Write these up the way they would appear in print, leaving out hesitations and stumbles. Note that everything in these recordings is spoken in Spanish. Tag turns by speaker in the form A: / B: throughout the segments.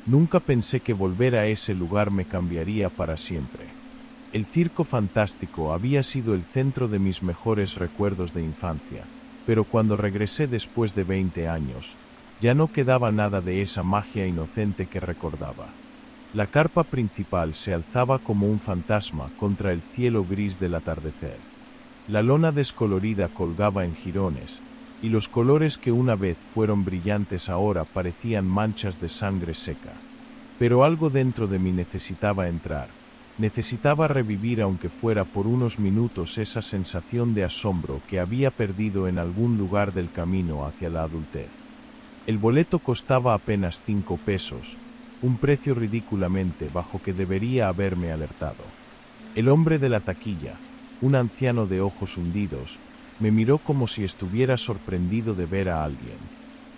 A: Nunca pensé que volver a ese lugar me cambiaría para siempre. El circo fantástico había sido el centro de mis mejores recuerdos de infancia, pero cuando regresé después de 20 años, ya no quedaba nada de esa magia inocente que recordaba. La carpa principal se alzaba como un fantasma contra el cielo gris del atardecer. La lona descolorida colgaba en jirones, y los colores que una vez fueron brillantes ahora parecían manchas de sangre seca. Pero algo dentro de mí necesitaba entrar. Necesitaba revivir aunque fuera por unos minutos esa sensación de asombro que había perdido en algún lugar del camino hacia la adultez. El boleto costaba apenas 5 pesos, un precio ridículamente bajo que debería haberme alertado. El hombre de la taquilla, un anciano de ojos hundidos, me miró como si estuviera sorprendido de ver a alguien.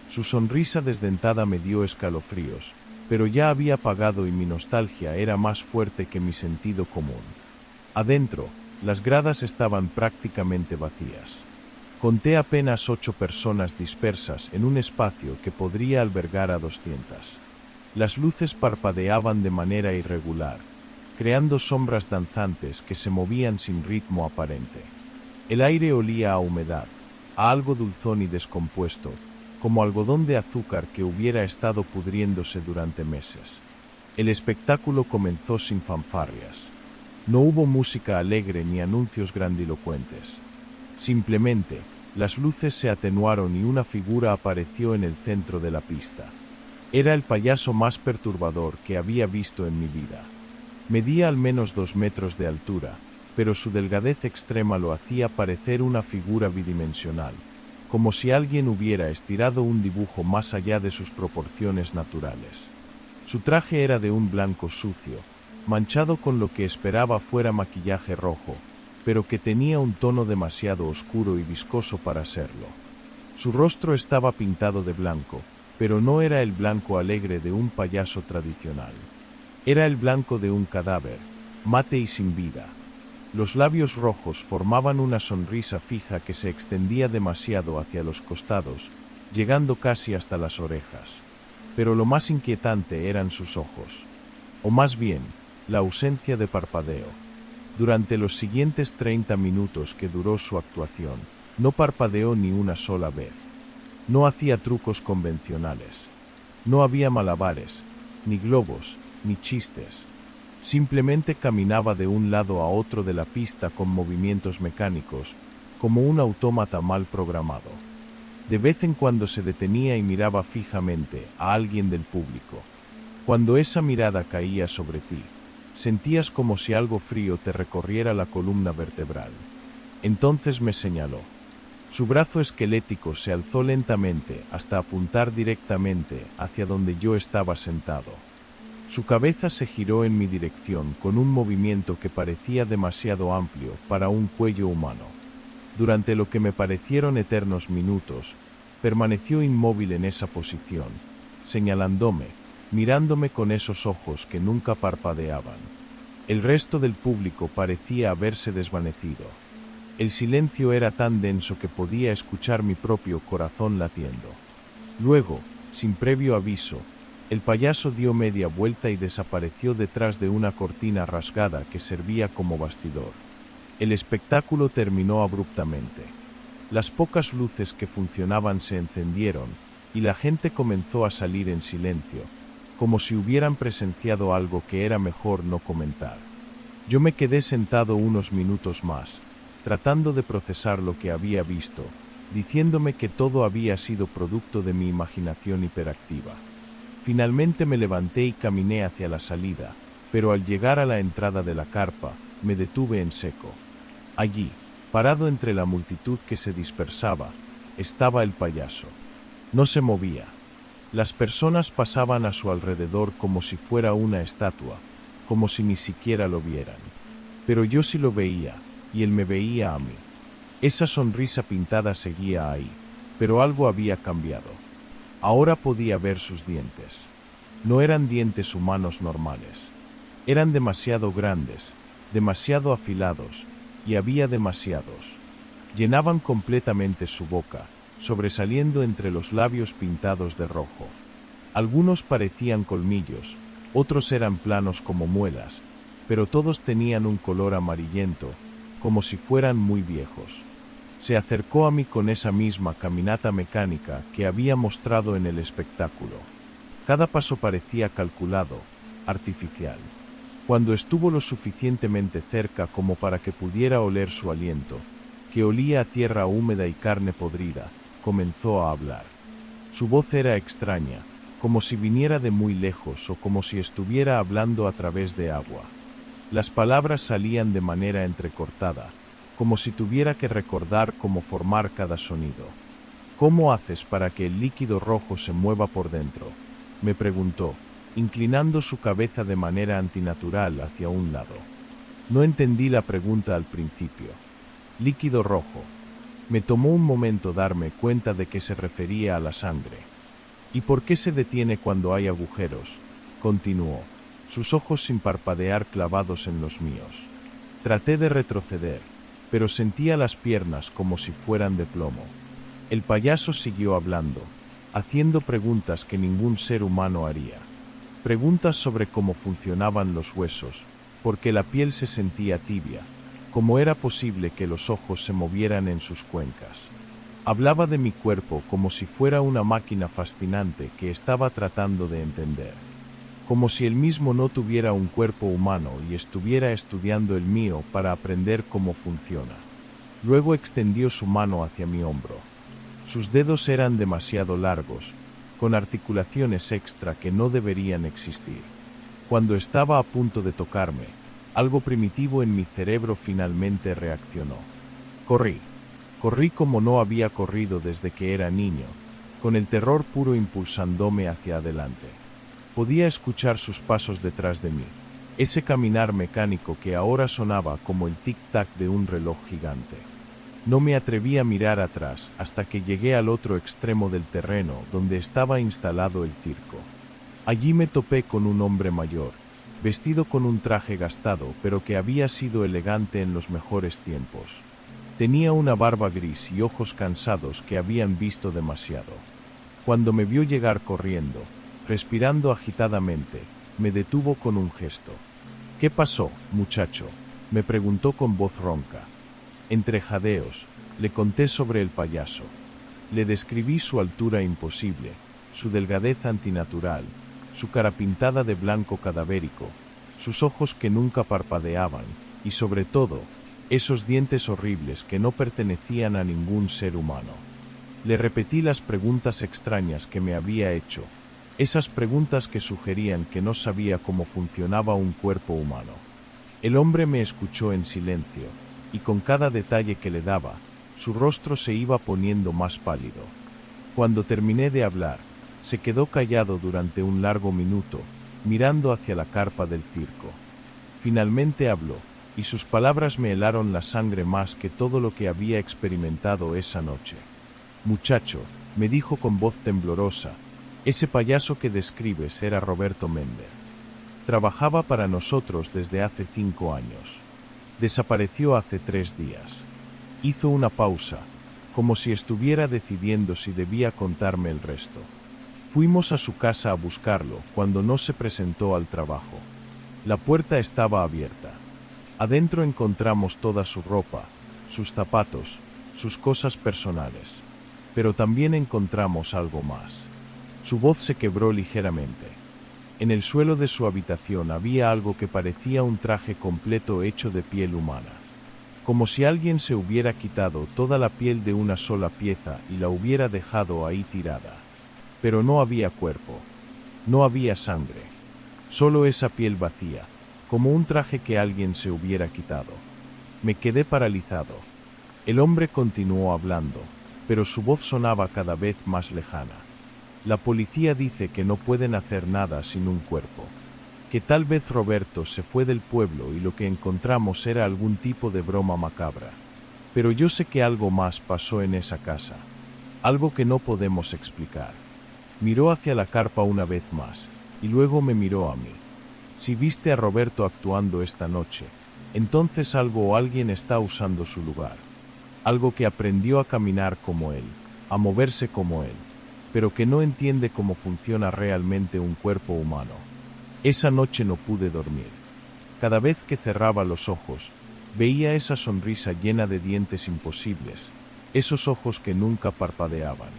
A: Su sonrisa desdentada me dio escalofríos, pero ya había pagado y mi nostalgia era más fuerte que mi sentido común. Adentro, las gradas estaban prácticamente vacías. Conté apenas 8 personas dispersas en un espacio que podría albergar a 200. Las luces parpadeaban de manera irregular, creando sombras danzantes que se movían sin ritmo aparente. El aire olía a humedad, a algo dulzón y descompuesto, como algodón de azúcar que hubiera estado pudriéndose durante meses. El espectáculo comenzó sin fanfarrias. No hubo música alegre ni anuncios grandilocuentes. Simplemente, las luces se atenuaron y una figura apareció en el centro de la pista. Era el payaso más perturbador que había visto en mi vida. Medía al menos 2 metros de altura, pero su delgadez extrema lo hacía parecer una figura bidimensional, como si alguien hubiera estirado un dibujo más allá de sus proporciones naturales. Su traje era de un blanco sucio, manchado con lo que esperaba fuera maquillaje rojo, pero que tenía un tono demasiado oscuro y viscoso para serlo. Su rostro estaba pintado de blanco, pero no era el blanco alegre de un payaso tradicional. Era el blanco de un cadáver, mate y sin vida. Los labios rojos formaban una sonrisa fija que se extendía demasiado hacia los costados, llegando casi hasta las orejas. Pero lo más inquietante eran sus ojos. O más bien, la ausencia de parpadeo. Durante los siguientes 30 minutos que duró su actuación, no parpadeó ni una sola vez. No hacía trucos convencionales. No había malabares, ni globos, ni chistes. Simplemente caminaba de un lado a otro de la pista con movimientos mecánicos, como un autómata mal programado. De vez en cuando se detenía y miraba fijamente a alguien del público. Cuando esa mirada caía sobre ti, sentías como si algo frío te recorriera la columna vertebral. Entonces me señaló. Su brazo esquelético se alzó lentamente hasta apuntar directamente hacia donde yo estaba sentado. Su cabeza se giró en mi dirección con un movimiento que parecía demasiado amplio para un cuello humano. Durante lo que me parecieron eternos minutos, permaneció inmóvil en esa posición, señalándome, mirándome con esos ojos que nunca parpadeaban. El resto del público parecía haberse desvanecido. El silencio era tan denso que podía escuchar mi propio corazón latiendo. Luego, sin previo aviso, el payaso dio media vuelta y desapareció detrás de una cortina rasgada que servía como bastidor. El espectáculo terminó abruptamente. Las pocas luces que funcionaban se encendieron, y la gente comenzó a salir en silencio, como si hubieran presenciado algo que era mejor no comentar. Yo me quedé sentado unos minutos más, tratando de procesar lo que había visto, diciéndome que todo había sido producto de mi imaginación hiperactiva. Finalmente me levanté y caminé hacia la salida, pero al llegar a la entrada de la carpa, me detuve en seco. Allí, parado entre la multitud que se dispersaba, estaba el payaso. No se movía. Las personas pasaban a su alrededor como si fuera una estatua, como si ni siquiera lo vieran. Pero yo sí lo veía, y él me veía a mí. Esa sonrisa pintada seguía ahí, pero algo había cambiado. Ahora podía ver sus dientes. No eran dientes humanos normales. Eran demasiado grandes, demasiado afilados, y había demasiados. Llenaban completamente su boca, sobresaliendo entre los labios pintados de rojo. Algunos parecían colmillos, otros eran planos como muelas, pero todos tenían un color amarillento, como si fueran muy viejos. Se acercó a mí con esa misma caminata mecánica que había mostrado en el espectáculo. Cada paso parecía calculado, artificial. Cuando estuvo lo suficientemente cerca como para que pudiera oler su aliento, que olía a tierra húmeda y carne podrida, comenzó a hablar. Su voz era extraña, como si viniera de muy lejos o como si estuviera hablando a través de agua. Las palabras salían de manera entrecortada, como si tuviera que recordar cómo formar cada sonido. ¿Cómo haces para que el líquido rojo se mueva por dentro?, me preguntó, inclinando su cabeza de manera antinatural hacia un lado. No entendí la pregunta al principio. Líquido rojo. Me tomó un momento darme cuenta de que se refería a la sangre. ¿Y por qué se detiene cuando hay agujeros?, continuó, sus ojos sin parpadear clavados en los míos. Traté de retroceder, pero sentía las piernas como si fueran de plomo. El payaso siguió hablando, haciendo preguntas que ningún ser humano haría. Preguntas sobre cómo funcionaban los huesos, por qué la piel se sentía tibia, cómo era posible que los ojos se movieran en sus cuencas. Hablaba de mi cuerpo como si fuera una máquina fascinante que estaba tratando de entender. Como si él mismo no tuviera un cuerpo humano y estuviera estudiando el mío para aprender cómo funciona. Luego extendió su mano hacia mi hombro. Sus dedos eran demasiado largos, con articulaciones extra que no deberían existir. Cuando estaba a punto de tocarme, algo primitivo en mi cerebro finalmente reaccionó. Corrí. Corrí como no había corrido desde que era niño, con el terror puro impulsándome hacia adelante. Podía escuchar sus pasos detrás de mí, ese caminar mecánico que ahora sonaba como el tic-tac de un reloj gigante. No me atreví a mirar atrás hasta que llegué al otro extremo del terreno donde estaba instalado el circo. Allí me topé con un hombre mayor, vestido con un traje gastado pero que había sido elegante en los mejores tiempos. Tenía una barba gris y ojos cansados que habían visto demasiado. Cuando me vio llegar corriendo, respirando agitadamente, me detuvo con un gesto. «¿Qué pasó, muchacho?», me preguntó con voz ronca. Entre jadeos, le conté sobre el payaso. Le describí su altura imposible, su delgadez antinatural, su cara pintada de blanco cadavérico, sus ojos que nunca parpadeaban, y sobre todo, esos dientes horribles que no pertenecían a ningún ser humano. Le repetí las preguntas extrañas que me había hecho, esas preguntas que sugerían que no sabía cómo funcionaba un cuerpo humano. El hombre me escuchó en silencio, y con cada detalle que le daba, su rostro se iba poniendo más pálido. Cuando terminé de hablar, se quedó callado durante un largo minuto, mirando hacia la carpa del circo. Finalmente habló, y sus palabras me helaron la sangre más que todo lo que había experimentado esa noche. «Muchacho», me dijo con voz temblorosa, «ese payaso que describes era Roberto Méndez. Trabajaba para nosotros desde hace 5 años. Desapareció hace 3 días. Hizo una pausa, como si estuviera decidiendo si debía contarme el resto. Fuimos a su casa a buscarlo cuando no se presentó al trabajo. La puerta estaba abierta. Adentro encontramos toda su ropa, sus zapatos, sus cosas personales. Pero también encontramos algo más». Su voz se quebró ligeramente. En el suelo de su habitación había algo que parecía un traje completo hecho de piel humana. Como si alguien se hubiera quitado toda la piel de una sola pieza y la hubiera dejado ahí tirada. Pero no había cuerpo. No había sangre. Solo esa piel vacía, como un traje que alguien se hubiera quitado. Me quedé paralizado. El hombre continuó hablando, pero su voz sonaba cada vez más lejana. «La policía dice que no pueden hacer nada sin un cuerpo. Que tal vez Roberto se fue del pueblo y lo que encontramos era algún tipo de broma macabra. Pero yo sé que algo más pasó en esa casa. Algo que no podemos explicar». Miró hacia la carpa una vez más, y luego me miró a mí. «Si viste a Roberto actuando esta noche, entonces algo o alguien está usando su lugar. Algo que aprendió a caminar como él, a moverse como él. pero que no entiende cómo funciona realmente un cuerpo humano. Esa noche no pude dormir. Cada vez que cerraba los ojos, veía esa sonrisa llena de dientes imposibles, esos ojos que nunca parpadeaban.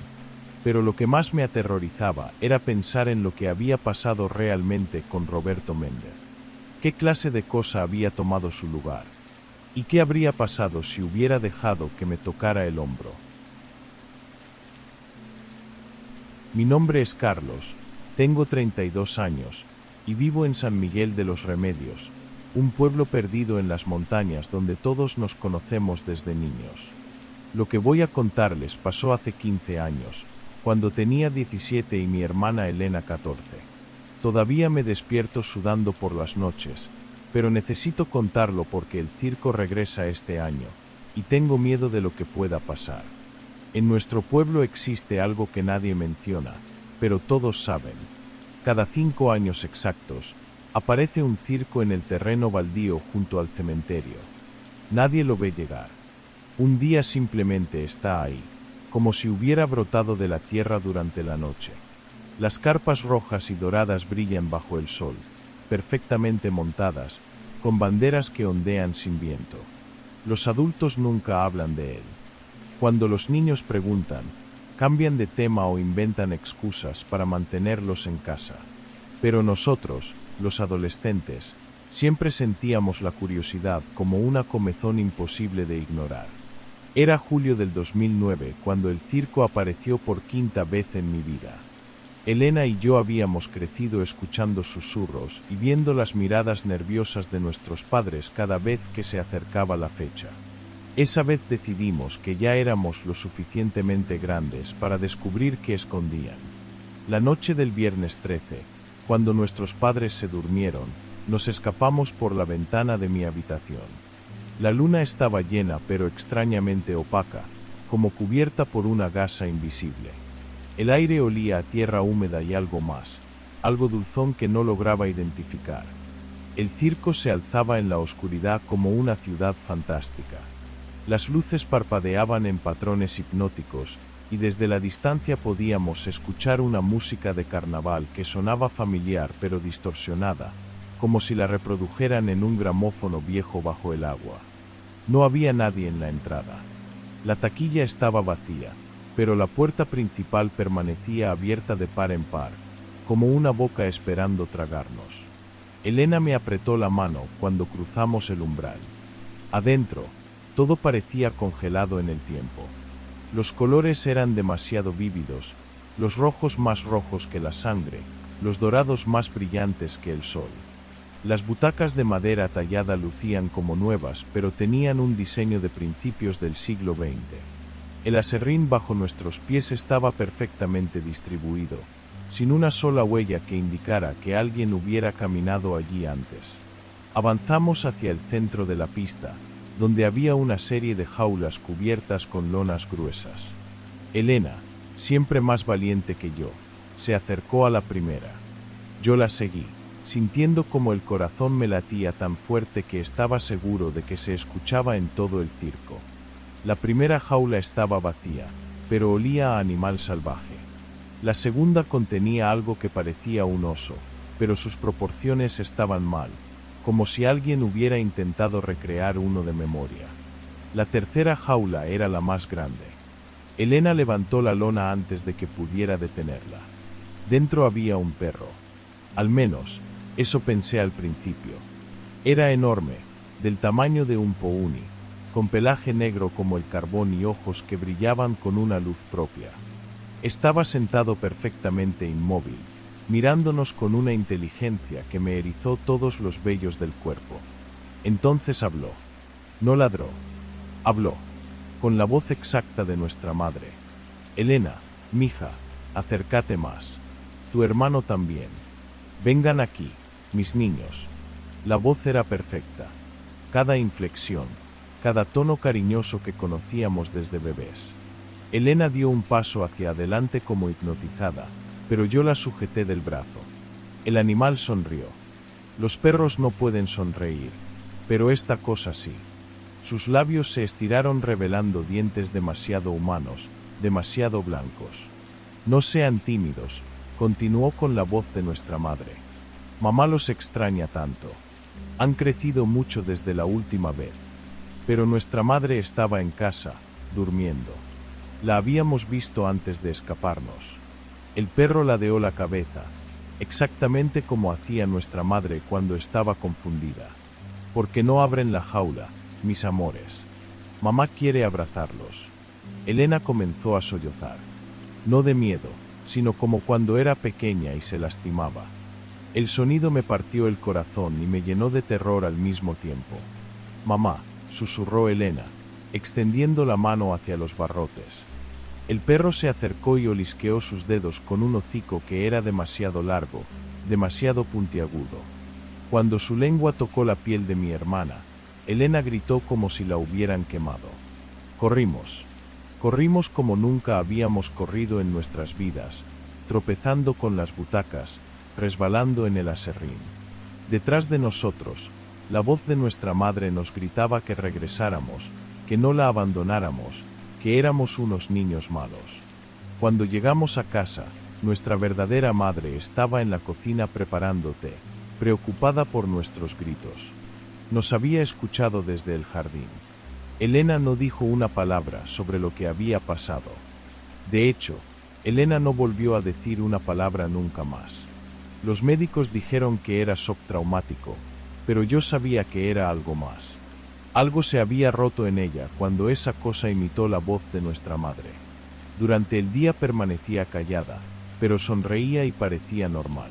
A: Pero lo que más me aterrorizaba era pensar en lo que había pasado realmente con Roberto Méndez. ¿Qué clase de cosa había tomado su lugar? ¿Y qué habría pasado si hubiera dejado que me tocara el hombro? Mi nombre es Carlos, tengo 32 años, y vivo en San Miguel de los Remedios, un pueblo perdido en las montañas donde todos nos conocemos desde niños. Lo que voy a contarles pasó hace 15 años, cuando tenía 17 y mi hermana Elena 14. Todavía me despierto sudando por las noches, pero necesito contarlo porque el circo regresa este año, y tengo miedo de lo que pueda pasar. En nuestro pueblo existe algo que nadie menciona, pero todos saben. Cada 5 años exactos, aparece un circo en el terreno baldío junto al cementerio. Nadie lo ve llegar. Un día simplemente está ahí, como si hubiera brotado de la tierra durante la noche. Las carpas rojas y doradas brillan bajo el sol, perfectamente montadas, con banderas que ondean sin viento. Los adultos nunca hablan de él. Cuando los niños preguntan, cambian de tema o inventan excusas para mantenerlos en casa. Pero nosotros, los adolescentes, siempre sentíamos la curiosidad como una comezón imposible de ignorar. Era julio del 2009 cuando el circo apareció por 5ª vez en mi vida. Elena y yo habíamos crecido escuchando susurros y viendo las miradas nerviosas de nuestros padres cada vez que se acercaba la fecha. Esa vez decidimos que ya éramos lo suficientemente grandes para descubrir qué escondían. La noche del viernes 13, cuando nuestros padres se durmieron, nos escapamos por la ventana de mi habitación. La luna estaba llena pero extrañamente opaca, como cubierta por una gasa invisible. El aire olía a tierra húmeda y algo más, algo dulzón que no lograba identificar. El circo se alzaba en la oscuridad como una ciudad fantástica. Las luces parpadeaban en patrones hipnóticos, y desde la distancia podíamos escuchar una música de carnaval que sonaba familiar pero distorsionada, como si la reprodujeran en un gramófono viejo bajo el agua. No había nadie en la entrada. La taquilla estaba vacía, pero la puerta principal permanecía abierta de par en par, como una boca esperando tragarnos. Elena me apretó la mano cuando cruzamos el umbral. Adentro, todo parecía congelado en el tiempo. Los colores eran demasiado vívidos, los rojos más rojos que la sangre, los dorados más brillantes que el sol. Las butacas de madera tallada lucían como nuevas, pero tenían un diseño de principios del siglo XX. El aserrín bajo nuestros pies estaba perfectamente distribuido, sin una sola huella que indicara que alguien hubiera caminado allí antes. Avanzamos hacia el centro de la pista, donde había una serie de jaulas cubiertas con lonas gruesas. Elena, siempre más valiente que yo, se acercó a la primera. Yo la seguí, sintiendo como el corazón me latía tan fuerte que estaba seguro de que se escuchaba en todo el circo. La primera jaula estaba vacía, pero olía a animal salvaje. La segunda contenía algo que parecía un oso, pero sus proporciones estaban mal, como si alguien hubiera intentado recrear uno de memoria. La tercera jaula era la más grande. Elena levantó la lona antes de que pudiera detenerla. Dentro había un perro. Al menos, eso pensé al principio. Era enorme, del tamaño de un pony, con pelaje negro como el carbón y ojos que brillaban con una luz propia. Estaba sentado perfectamente inmóvil, mirándonos con una inteligencia que me erizó todos los vellos del cuerpo. Entonces habló. No ladró. Habló, con la voz exacta de nuestra madre. Elena, mija, acércate más. Tu hermano también. Vengan aquí, mis niños. La voz era perfecta. Cada inflexión, cada tono cariñoso que conocíamos desde bebés. Elena dio un paso hacia adelante como hipnotizada, pero yo la sujeté del brazo. El animal sonrió. Los perros no pueden sonreír, pero esta cosa sí. Sus labios se estiraron revelando dientes demasiado humanos, demasiado blancos. No sean tímidos, continuó con la voz de nuestra madre. Mamá los extraña tanto. Han crecido mucho desde la última vez. Pero nuestra madre estaba en casa, durmiendo. La habíamos visto antes de escaparnos. El perro ladeó la cabeza, exactamente como hacía nuestra madre cuando estaba confundida. ¿Por qué no abren la jaula, mis amores? Mamá quiere abrazarlos. Elena comenzó a sollozar. No de miedo, sino como cuando era pequeña y se lastimaba. El sonido me partió el corazón y me llenó de terror al mismo tiempo. Mamá, susurró Elena, extendiendo la mano hacia los barrotes. El perro se acercó y olisqueó sus dedos con un hocico que era demasiado largo, demasiado puntiagudo. Cuando su lengua tocó la piel de mi hermana, Elena gritó como si la hubieran quemado. Corrimos. Corrimos como nunca habíamos corrido en nuestras vidas, tropezando con las butacas, resbalando en el aserrín. Detrás de nosotros, la voz de nuestra madre nos gritaba que regresáramos, que no la abandonáramos, que éramos unos niños malos. Cuando llegamos a casa, nuestra verdadera madre estaba en la cocina preparando té, preocupada por nuestros gritos. Nos había escuchado desde el jardín. Elena no dijo una palabra sobre lo que había pasado. De hecho, Elena no volvió a decir una palabra nunca más. Los médicos dijeron que era shock traumático, pero yo sabía que era algo más. Algo se había roto en ella cuando esa cosa imitó la voz de nuestra madre. Durante el día permanecía callada, pero sonreía y parecía normal.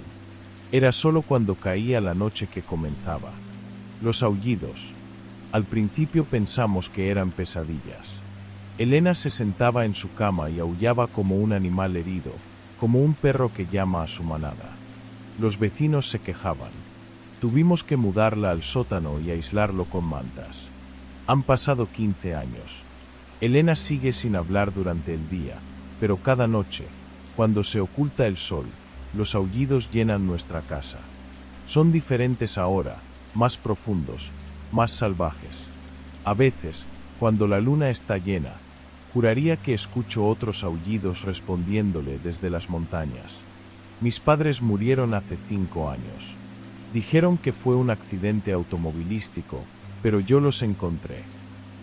A: Era solo cuando caía la noche que comenzaba. Los aullidos. Al principio pensamos que eran pesadillas. Elena se sentaba en su cama y aullaba como un animal herido, como un perro que llama a su manada. Los vecinos se quejaban. Tuvimos que mudarla al sótano y aislarlo con mantas. Han pasado 15 años. Elena sigue sin hablar durante el día, pero cada noche, cuando se oculta el sol, los aullidos llenan nuestra casa. Son diferentes ahora, más profundos, más salvajes. A veces, cuando la luna está llena, juraría que escucho otros aullidos respondiéndole desde las montañas. Mis padres murieron hace 5 años. Dijeron que fue un accidente automovilístico, pero yo los encontré.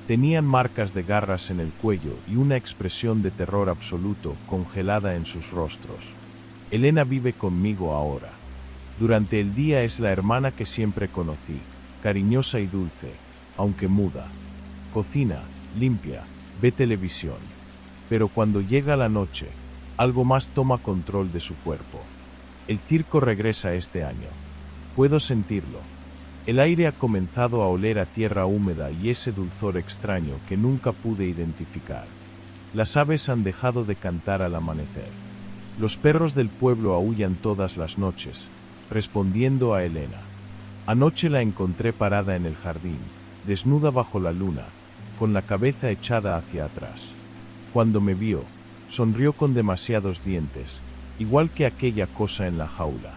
A: Tenían marcas de garras en el cuello y una expresión de terror absoluto congelada en sus rostros. Elena vive conmigo ahora. Durante el día es la hermana que siempre conocí, cariñosa y dulce, aunque muda. Cocina, limpia, ve televisión. Pero cuando llega la noche, algo más toma control de su cuerpo. El circo regresa este año. Puedo sentirlo. El aire ha comenzado a oler a tierra húmeda y ese dulzor extraño que nunca pude identificar. Las aves han dejado de cantar al amanecer. Los perros del pueblo aúllan todas las noches, respondiendo a Elena. Anoche la encontré parada en el jardín, desnuda bajo la luna, con la cabeza echada hacia atrás. Cuando me vio, sonrió con demasiados dientes, igual que aquella cosa en la jaula.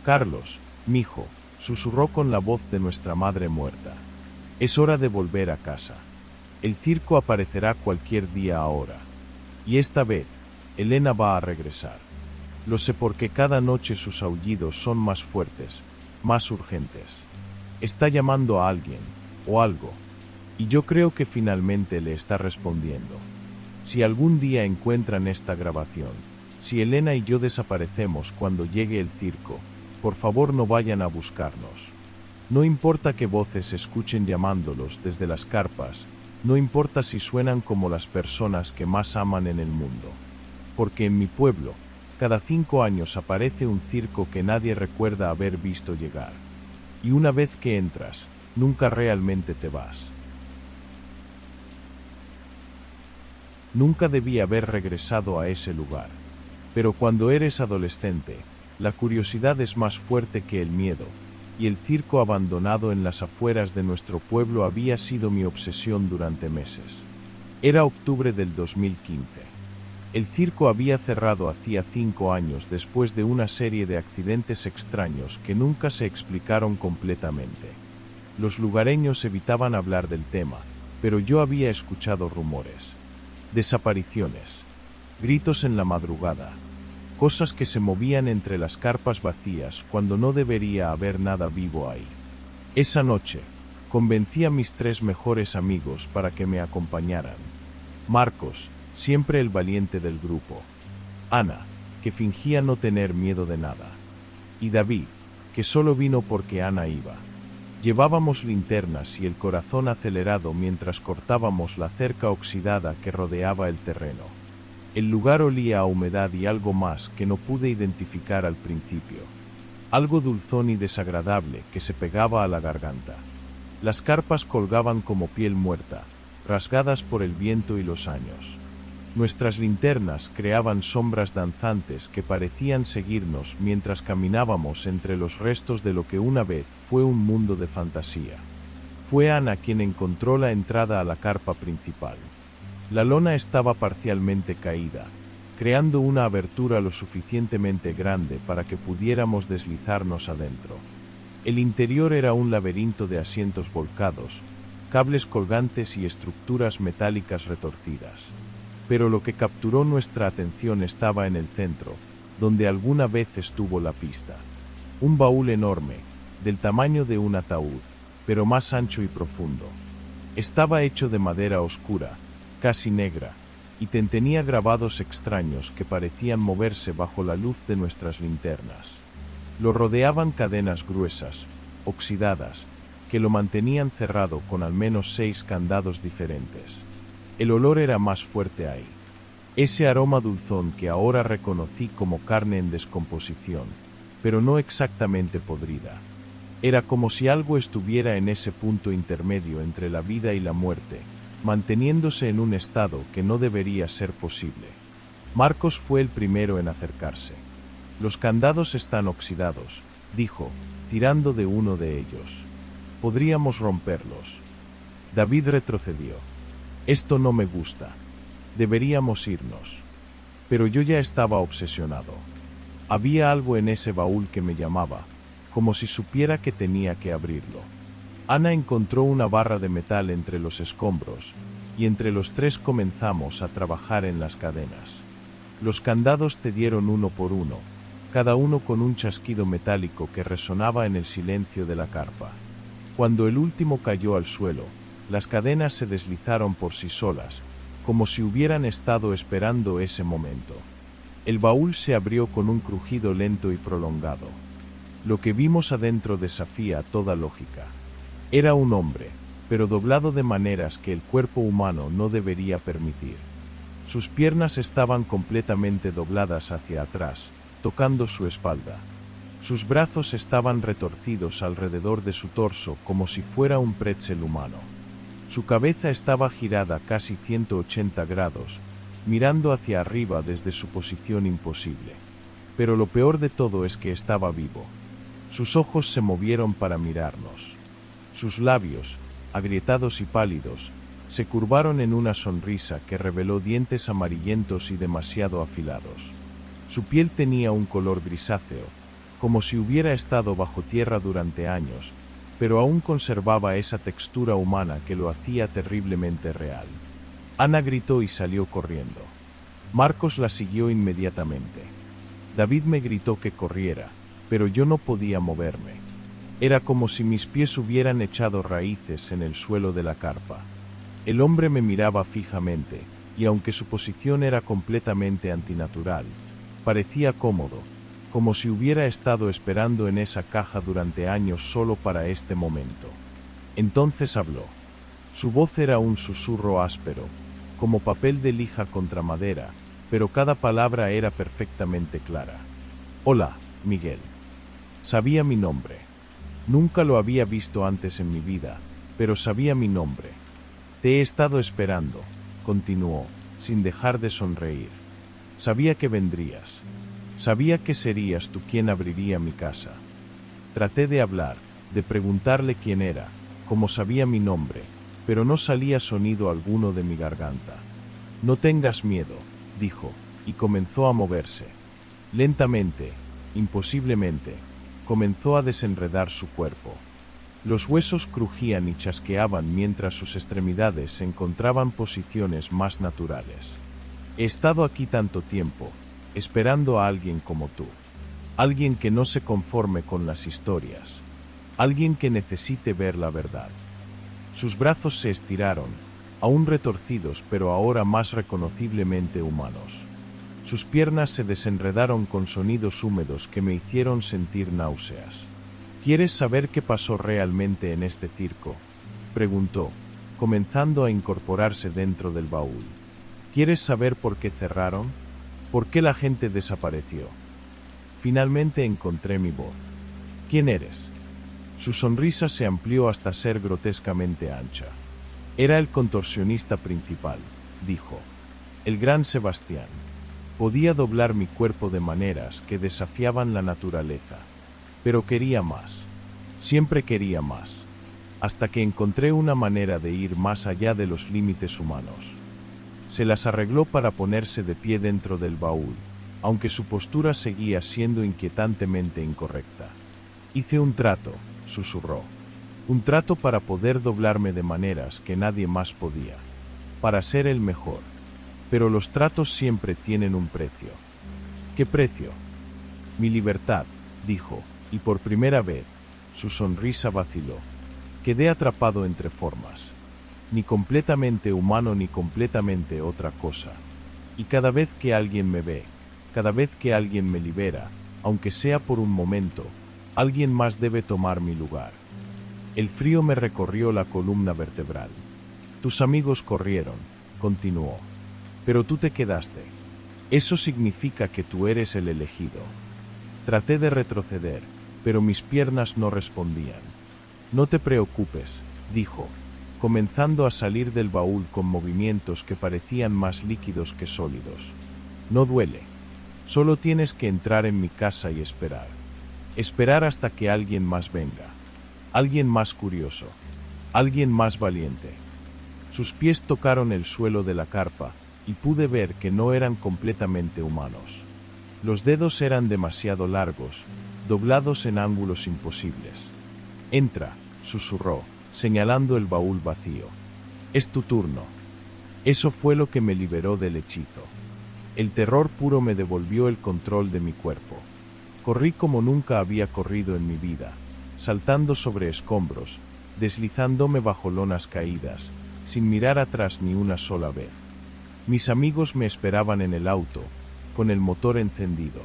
A: Carlos, mijo, susurró con la voz de nuestra madre muerta. Es hora de volver a casa. El circo aparecerá cualquier día ahora. Y esta vez, Elena va a regresar. Lo sé porque cada noche sus aullidos son más fuertes, más urgentes. Está llamando a alguien, o algo. Y yo creo que finalmente le está respondiendo. Si algún día encuentran esta grabación, si Elena y yo desaparecemos cuando llegue el circo, por favor no vayan a buscarnos. No importa qué voces escuchen llamándolos desde las carpas, no importa si suenan como las personas que más aman en el mundo. Porque en mi pueblo, cada 5 años aparece un circo que nadie recuerda haber visto llegar. Y una vez que entras, nunca realmente te vas. Nunca debí haber regresado a ese lugar. Pero cuando eres adolescente, la curiosidad es más fuerte que el miedo, y el circo abandonado en las afueras de nuestro pueblo había sido mi obsesión durante meses. Era octubre del 2015. El circo había cerrado hacía 5 años después de una serie de accidentes extraños que nunca se explicaron completamente. Los lugareños evitaban hablar del tema, pero yo había escuchado rumores. Desapariciones. Gritos en la madrugada. cosas que se movían entre las carpas vacías cuando no debería haber nada vivo ahí. Esa noche, convencí a mis 3 mejores amigos para que me acompañaran. Marcos, siempre el valiente del grupo. Ana, que fingía no tener miedo de nada. Y David, que solo vino porque Ana iba. Llevábamos linternas y el corazón acelerado mientras cortábamos la cerca oxidada que rodeaba el terreno. El lugar olía a humedad y algo más que no pude identificar al principio. Algo dulzón y desagradable que se pegaba a la garganta. Las carpas colgaban como piel muerta, rasgadas por el viento y los años. Nuestras linternas creaban sombras danzantes que parecían seguirnos mientras caminábamos entre los restos de lo que una vez fue un mundo de fantasía. Fue Ana quien encontró la entrada a la carpa principal. La lona estaba parcialmente caída, creando una abertura lo suficientemente grande para que pudiéramos deslizarnos adentro. El interior era un laberinto de asientos volcados, cables colgantes y estructuras metálicas retorcidas. Pero lo que capturó nuestra atención estaba en el centro, donde alguna vez estuvo la pista. Un baúl enorme, del tamaño de un ataúd, pero más ancho y profundo. Estaba hecho de madera oscura, casi negra, y tenía grabados extraños que parecían moverse bajo la luz de nuestras linternas. Lo rodeaban cadenas gruesas, oxidadas, que lo mantenían cerrado con al menos 6 candados diferentes. El olor era más fuerte ahí. Ese aroma dulzón que ahora reconocí como carne en descomposición, pero no exactamente podrida. Era como si algo estuviera en ese punto intermedio entre la vida y la muerte, manteniéndose en un estado que no debería ser posible. Marcos fue el primero en acercarse. Los candados están oxidados, dijo, tirando de uno de ellos. Podríamos romperlos. David retrocedió. Esto no me gusta. Deberíamos irnos. Pero yo ya estaba obsesionado. Había algo en ese baúl que me llamaba, como si supiera que tenía que abrirlo. Ana encontró una barra de metal entre los escombros, y entre los 3 comenzamos a trabajar en las cadenas. Los candados cedieron uno por uno, cada uno con un chasquido metálico que resonaba en el silencio de la carpa. Cuando el último cayó al suelo, las cadenas se deslizaron por sí solas, como si hubieran estado esperando ese momento. El baúl se abrió con un crujido lento y prolongado. Lo que vimos adentro desafía toda lógica. Era un hombre, pero doblado de maneras que el cuerpo humano no debería permitir. Sus piernas estaban completamente dobladas hacia atrás, tocando su espalda. Sus brazos estaban retorcidos alrededor de su torso como si fuera un pretzel humano. Su cabeza estaba girada casi 180 grados, mirando hacia arriba desde su posición imposible. Pero lo peor de todo es que estaba vivo. Sus ojos se movieron para mirarnos. Sus labios, agrietados y pálidos, se curvaron en una sonrisa que reveló dientes amarillentos y demasiado afilados. Su piel tenía un color grisáceo, como si hubiera estado bajo tierra durante años, pero aún conservaba esa textura humana que lo hacía terriblemente real. Ana gritó y salió corriendo. Marcos la siguió inmediatamente. David me gritó que corriera, pero yo no podía moverme. Era como si mis pies hubieran echado raíces en el suelo de la carpa. El hombre me miraba fijamente, y aunque su posición era completamente antinatural, parecía cómodo, como si hubiera estado esperando en esa caja durante años solo para este momento. Entonces habló. Su voz era un susurro áspero, como papel de lija contra madera, pero cada palabra era perfectamente clara. Hola, Miguel. Sabía mi nombre. Nunca lo había visto antes en mi vida, pero sabía mi nombre. Te he estado esperando, continuó, sin dejar de sonreír. Sabía que vendrías. Sabía que serías tú quien abriría mi casa. Traté de hablar, de preguntarle quién era, como sabía mi nombre, pero no salía sonido alguno de mi garganta. No tengas miedo, dijo, y comenzó a moverse. Lentamente, imposiblemente, comenzó a desenredar su cuerpo. Los huesos crujían y chasqueaban mientras sus extremidades encontraban posiciones más naturales. He estado aquí tanto tiempo, esperando a alguien como tú. Alguien que no se conforme con las historias. Alguien que necesite ver la verdad. Sus brazos se estiraron, aún retorcidos pero ahora más reconociblemente humanos. Sus piernas se desenredaron con sonidos húmedos que me hicieron sentir náuseas. ¿Quieres saber qué pasó realmente en este circo?, preguntó, comenzando a incorporarse dentro del baúl. ¿Quieres saber por qué cerraron? ¿Por qué la gente desapareció? Finalmente encontré mi voz. ¿Quién eres? Su sonrisa se amplió hasta ser grotescamente ancha. Era el contorsionista principal, dijo. El gran Sebastián. Podía doblar mi cuerpo de maneras que desafiaban la naturaleza. Pero quería más. Siempre quería más. Hasta que encontré una manera de ir más allá de los límites humanos. Se las arregló para ponerse de pie dentro del baúl, aunque su postura seguía siendo inquietantemente incorrecta. Hice un trato, susurró. Un trato para poder doblarme de maneras que nadie más podía. Para ser el mejor. Pero los tratos siempre tienen un precio. ¿Qué precio? Mi libertad, dijo, y por primera vez, su sonrisa vaciló. Quedé atrapado entre formas. Ni completamente humano ni completamente otra cosa. Y cada vez que alguien me ve, cada vez que alguien me libera, aunque sea por un momento, alguien más debe tomar mi lugar. El frío me recorrió la columna vertebral. Tus amigos corrieron, continuó. Pero tú te quedaste. Eso significa que tú eres el elegido. Traté de retroceder, pero mis piernas no respondían. No te preocupes, dijo, comenzando a salir del baúl con movimientos que parecían más líquidos que sólidos. No duele. Solo tienes que entrar en mi casa y esperar. Esperar hasta que alguien más venga. Alguien más curioso. Alguien más valiente. Sus pies tocaron el suelo de la carpa, y pude ver que no eran completamente humanos. Los dedos eran demasiado largos, doblados en ángulos imposibles. Entra, susurró, señalando el baúl vacío. Es tu turno. Eso fue lo que me liberó del hechizo. El terror puro me devolvió el control de mi cuerpo. Corrí como nunca había corrido en mi vida, saltando sobre escombros, deslizándome bajo lonas caídas, sin mirar atrás ni una sola vez. Mis amigos me esperaban en el auto, con el motor encendido.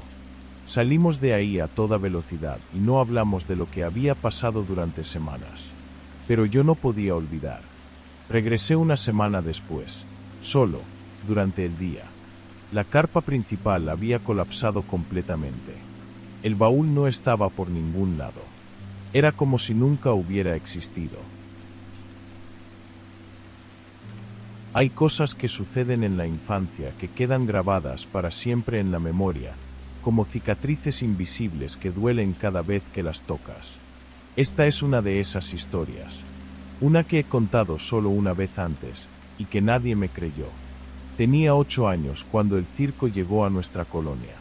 A: Salimos de ahí a toda velocidad y no hablamos de lo que había pasado durante semanas. Pero yo no podía olvidar. Regresé una semana después, solo, durante el día. La carpa principal había colapsado completamente. El baúl no estaba por ningún lado. Era como si nunca hubiera existido. Hay cosas que suceden en la infancia que quedan grabadas para siempre en la memoria, como cicatrices invisibles que duelen cada vez que las tocas. Esta es una de esas historias. Una que he contado solo una vez antes, y que nadie me creyó. Tenía 8 años cuando el circo llegó a nuestra colonia.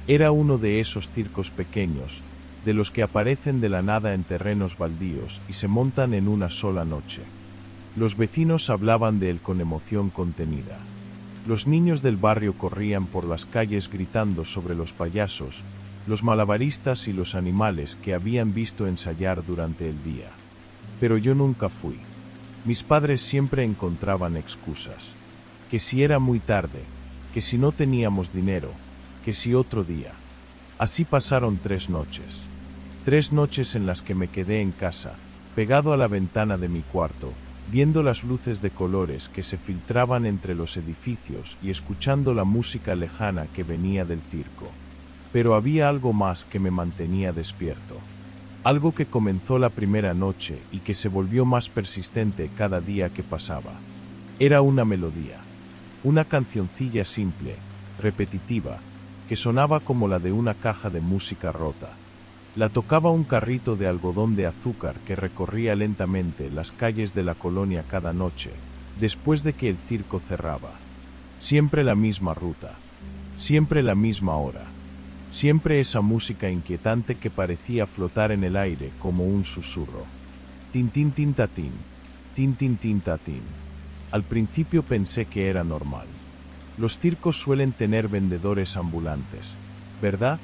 A: Era uno de esos circos pequeños, de los que aparecen de la nada en terrenos baldíos y se montan en una sola noche. Los vecinos hablaban de él con emoción contenida. Los niños del barrio corrían por las calles gritando sobre los payasos, los malabaristas y los animales que habían visto ensayar durante el día. Pero yo nunca fui. Mis padres siempre encontraban excusas. Que si era muy tarde, que si no teníamos dinero, que si otro día. Así pasaron 3 noches. 3 noches en las que me quedé en casa, pegado a la ventana de mi cuarto, viendo las luces de colores que se filtraban entre los edificios y escuchando la música lejana que venía del circo. Pero había algo más que me mantenía despierto. Algo que comenzó la primera noche y que se volvió más persistente cada día que pasaba. Era una melodía. Una cancioncilla simple, repetitiva, que sonaba como la de una caja de música rota. La tocaba un carrito de algodón de azúcar que recorría lentamente las calles de la colonia cada noche, después de que el circo cerraba. Siempre la misma ruta. Siempre la misma hora. Siempre esa música inquietante que parecía flotar en el aire como un susurro. Tin tin tin tatín. Tin tin tin tatín. Al principio pensé que era normal. Los circos suelen tener vendedores ambulantes, ¿verdad?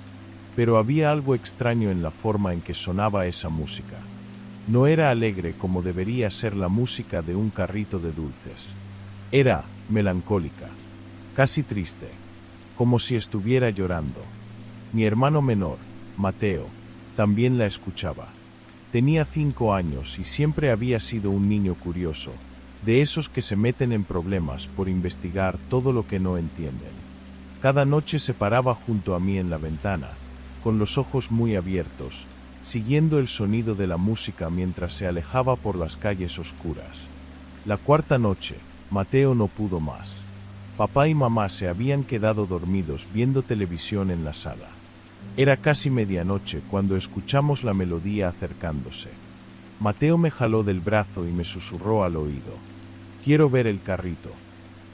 A: Pero había algo extraño en la forma en que sonaba esa música. No era alegre como debería ser la música de un carrito de dulces. Era melancólica, casi triste, como si estuviera llorando. Mi hermano menor, Mateo, también la escuchaba. Tenía 5 años y siempre había sido un niño curioso, de esos que se meten en problemas por investigar todo lo que no entienden. Cada noche se paraba junto a mí en la ventana, con los ojos muy abiertos, siguiendo el sonido de la música mientras se alejaba por las calles oscuras. La cuarta noche, Mateo no pudo más. Papá y mamá se habían quedado dormidos viendo televisión en la sala. Era casi medianoche cuando escuchamos la melodía acercándose. Mateo me jaló del brazo y me susurró al oído: «Quiero ver el carrito.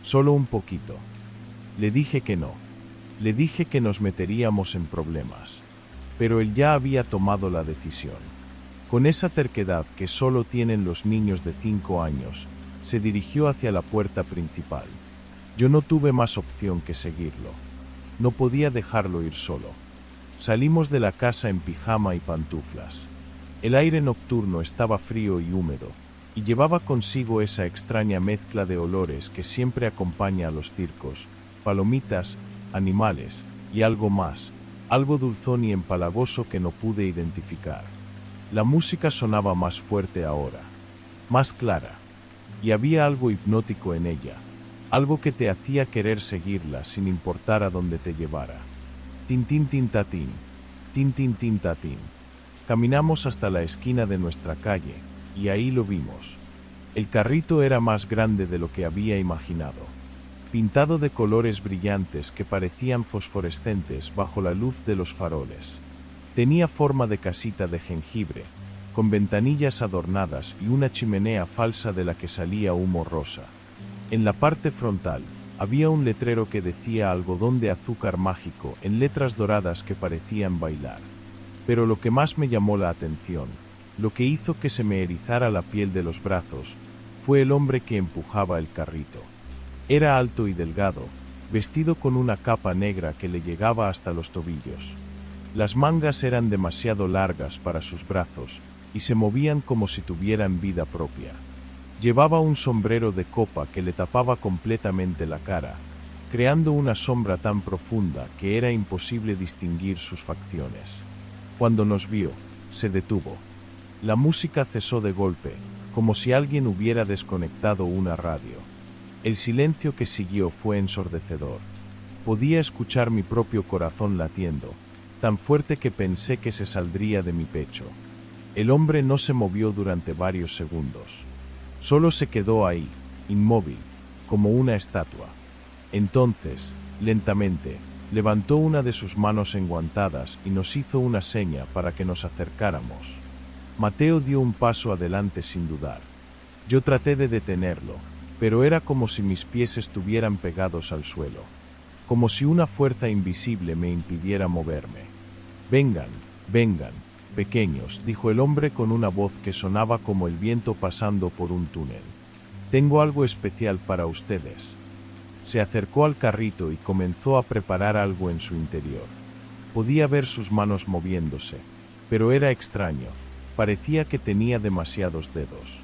A: Solo un poquito». Le dije que no. Le dije que nos meteríamos en problemas. Pero él ya había tomado la decisión. Con esa terquedad que solo tienen los niños de 5 años, se dirigió hacia la puerta principal. Yo no tuve más opción que seguirlo. No podía dejarlo ir solo. Salimos de la casa en pijama y pantuflas. El aire nocturno estaba frío y húmedo, y llevaba consigo esa extraña mezcla de olores que siempre acompaña a los circos: palomitas, animales y algo más, algo dulzón y empalagoso que no pude identificar. La música sonaba más fuerte ahora, más clara, y había algo hipnótico en ella, algo que te hacía querer seguirla sin importar a dónde te llevara. Tin tin tin tatín, tin tin tin tatín. Caminamos hasta la esquina de nuestra calle, y ahí lo vimos. El carrito era más grande de lo que había imaginado, pintado de colores brillantes que parecían fosforescentes bajo la luz de los faroles. Tenía forma de casita de jengibre, con ventanillas adornadas y una chimenea falsa de la que salía humo rosa. En la parte frontal, había un letrero que decía algodón de azúcar mágico en letras doradas que parecían bailar. Pero lo que más me llamó la atención, lo que hizo que se me erizara la piel de los brazos, fue el hombre que empujaba el carrito. Era alto y delgado, vestido con una capa negra que le llegaba hasta los tobillos. Las mangas eran demasiado largas para sus brazos y se movían como si tuvieran vida propia. Llevaba un sombrero de copa que le tapaba completamente la cara, creando una sombra tan profunda que era imposible distinguir sus facciones. Cuando nos vio, se detuvo. La música cesó de golpe, como si alguien hubiera desconectado una radio. El silencio que siguió fue ensordecedor. Podía escuchar mi propio corazón latiendo, tan fuerte que pensé que se saldría de mi pecho. El hombre no se movió durante varios segundos. Solo se quedó ahí, inmóvil, como una estatua. Entonces, lentamente, levantó una de sus manos enguantadas y nos hizo una seña para que nos acercáramos. Mateo dio un paso adelante sin dudar. Yo traté de detenerlo, pero era como si mis pies estuvieran pegados al suelo, como si una fuerza invisible me impidiera moverme. «Vengan, vengan, pequeños», dijo el hombre con una voz que sonaba como el viento pasando por un túnel. «Tengo algo especial para ustedes». Se acercó al carrito y comenzó a preparar algo en su interior. Podía ver sus manos moviéndose, pero era extraño, parecía que tenía demasiados dedos.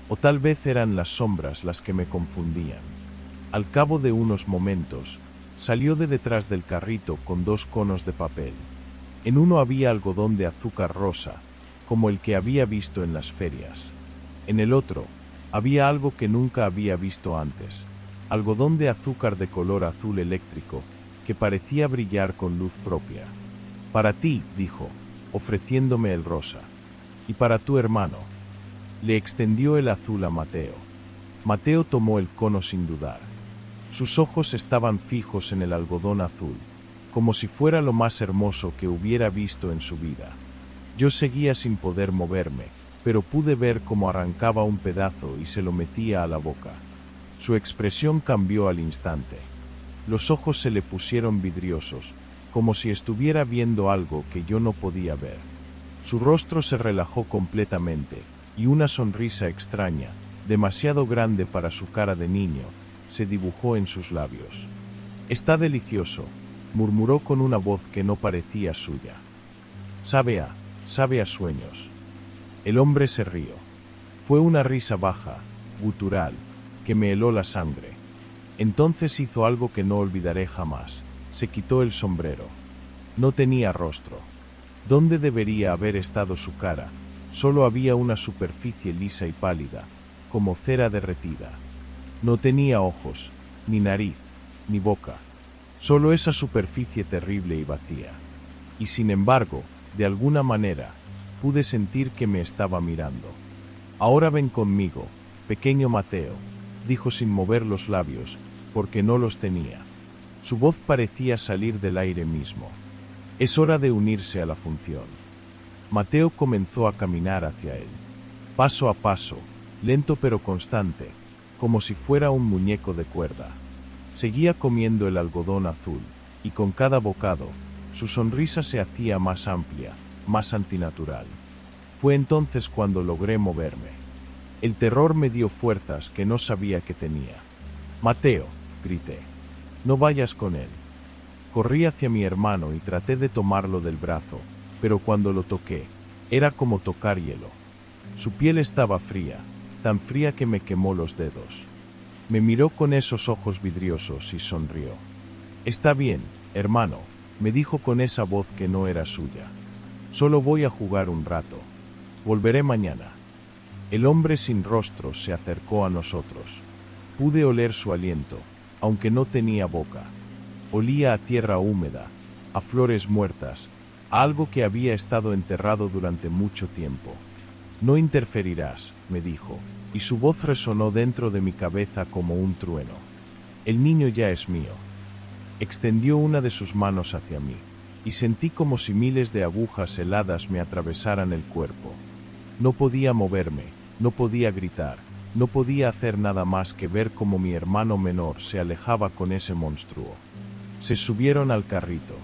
A: O tal vez eran las sombras las que me confundían. Al cabo de unos momentos, salió de detrás del carrito con 2 conos de papel. En uno había algodón de azúcar rosa, como el que había visto en las ferias. En el otro, había algo que nunca había visto antes: algodón de azúcar de color azul eléctrico, que parecía brillar con luz propia. «Para ti», dijo, ofreciéndome el rosa. «Y para tu hermano». Le extendió el azul a Mateo. Mateo tomó el cono sin dudar. Sus ojos estaban fijos en el algodón azul, como si fuera lo más hermoso que hubiera visto en su vida. Yo seguía sin poder moverme, pero pude ver cómo arrancaba un pedazo y se lo metía a la boca. Su expresión cambió al instante. Los ojos se le pusieron vidriosos, como si estuviera viendo algo que yo no podía ver. Su rostro se relajó completamente, y una sonrisa extraña, demasiado grande para su cara de niño, se dibujó en sus labios. Está delicioso, murmuró con una voz que no parecía suya. Sabe a sueños. El hombre se rió. Fue una risa baja, gutural, que me heló la sangre. Entonces hizo algo que no olvidaré jamás. Se quitó el sombrero. No tenía rostro. ¿Dónde debería haber estado su cara? Solo había una superficie lisa y pálida, como cera derretida. No tenía ojos, ni nariz, ni boca. Solo esa superficie terrible y vacía. Y sin embargo, de alguna manera, pude sentir que me estaba mirando. Ahora ven conmigo, pequeño Mateo, dijo sin mover los labios, porque no los tenía. Su voz parecía salir del aire mismo. Es hora de unirse a la función. Mateo comenzó a caminar hacia él. Paso a paso, lento pero constante, como si fuera un muñeco de cuerda. Seguía comiendo el algodón azul, y con cada bocado, su sonrisa se hacía más amplia, más antinatural. Fue entonces cuando logré moverme. El terror me dio fuerzas que no sabía que tenía. Mateo, grité. No vayas con él. Corrí hacia mi hermano y traté de tomarlo del brazo, pero cuando lo toqué, era como tocar hielo. Su piel estaba fría, tan fría que me quemó los dedos. Me miró con esos ojos vidriosos y sonrió. Está bien, hermano, me dijo con esa voz que no era suya. Solo voy a jugar un rato. Volveré mañana. El hombre sin rostro se acercó a nosotros. Pude oler su aliento, aunque no tenía boca. Olía a tierra húmeda, a flores muertas, a algo que había estado enterrado durante mucho tiempo. No interferirás, me dijo, y su voz resonó dentro de mi cabeza como un trueno. El niño ya es mío. Extendió una de sus manos hacia mí, y sentí como si miles de agujas heladas me atravesaran el cuerpo. No podía moverme, no podía gritar, no podía hacer nada más que ver cómo mi hermano menor se alejaba con ese monstruo. Se subieron al carrito.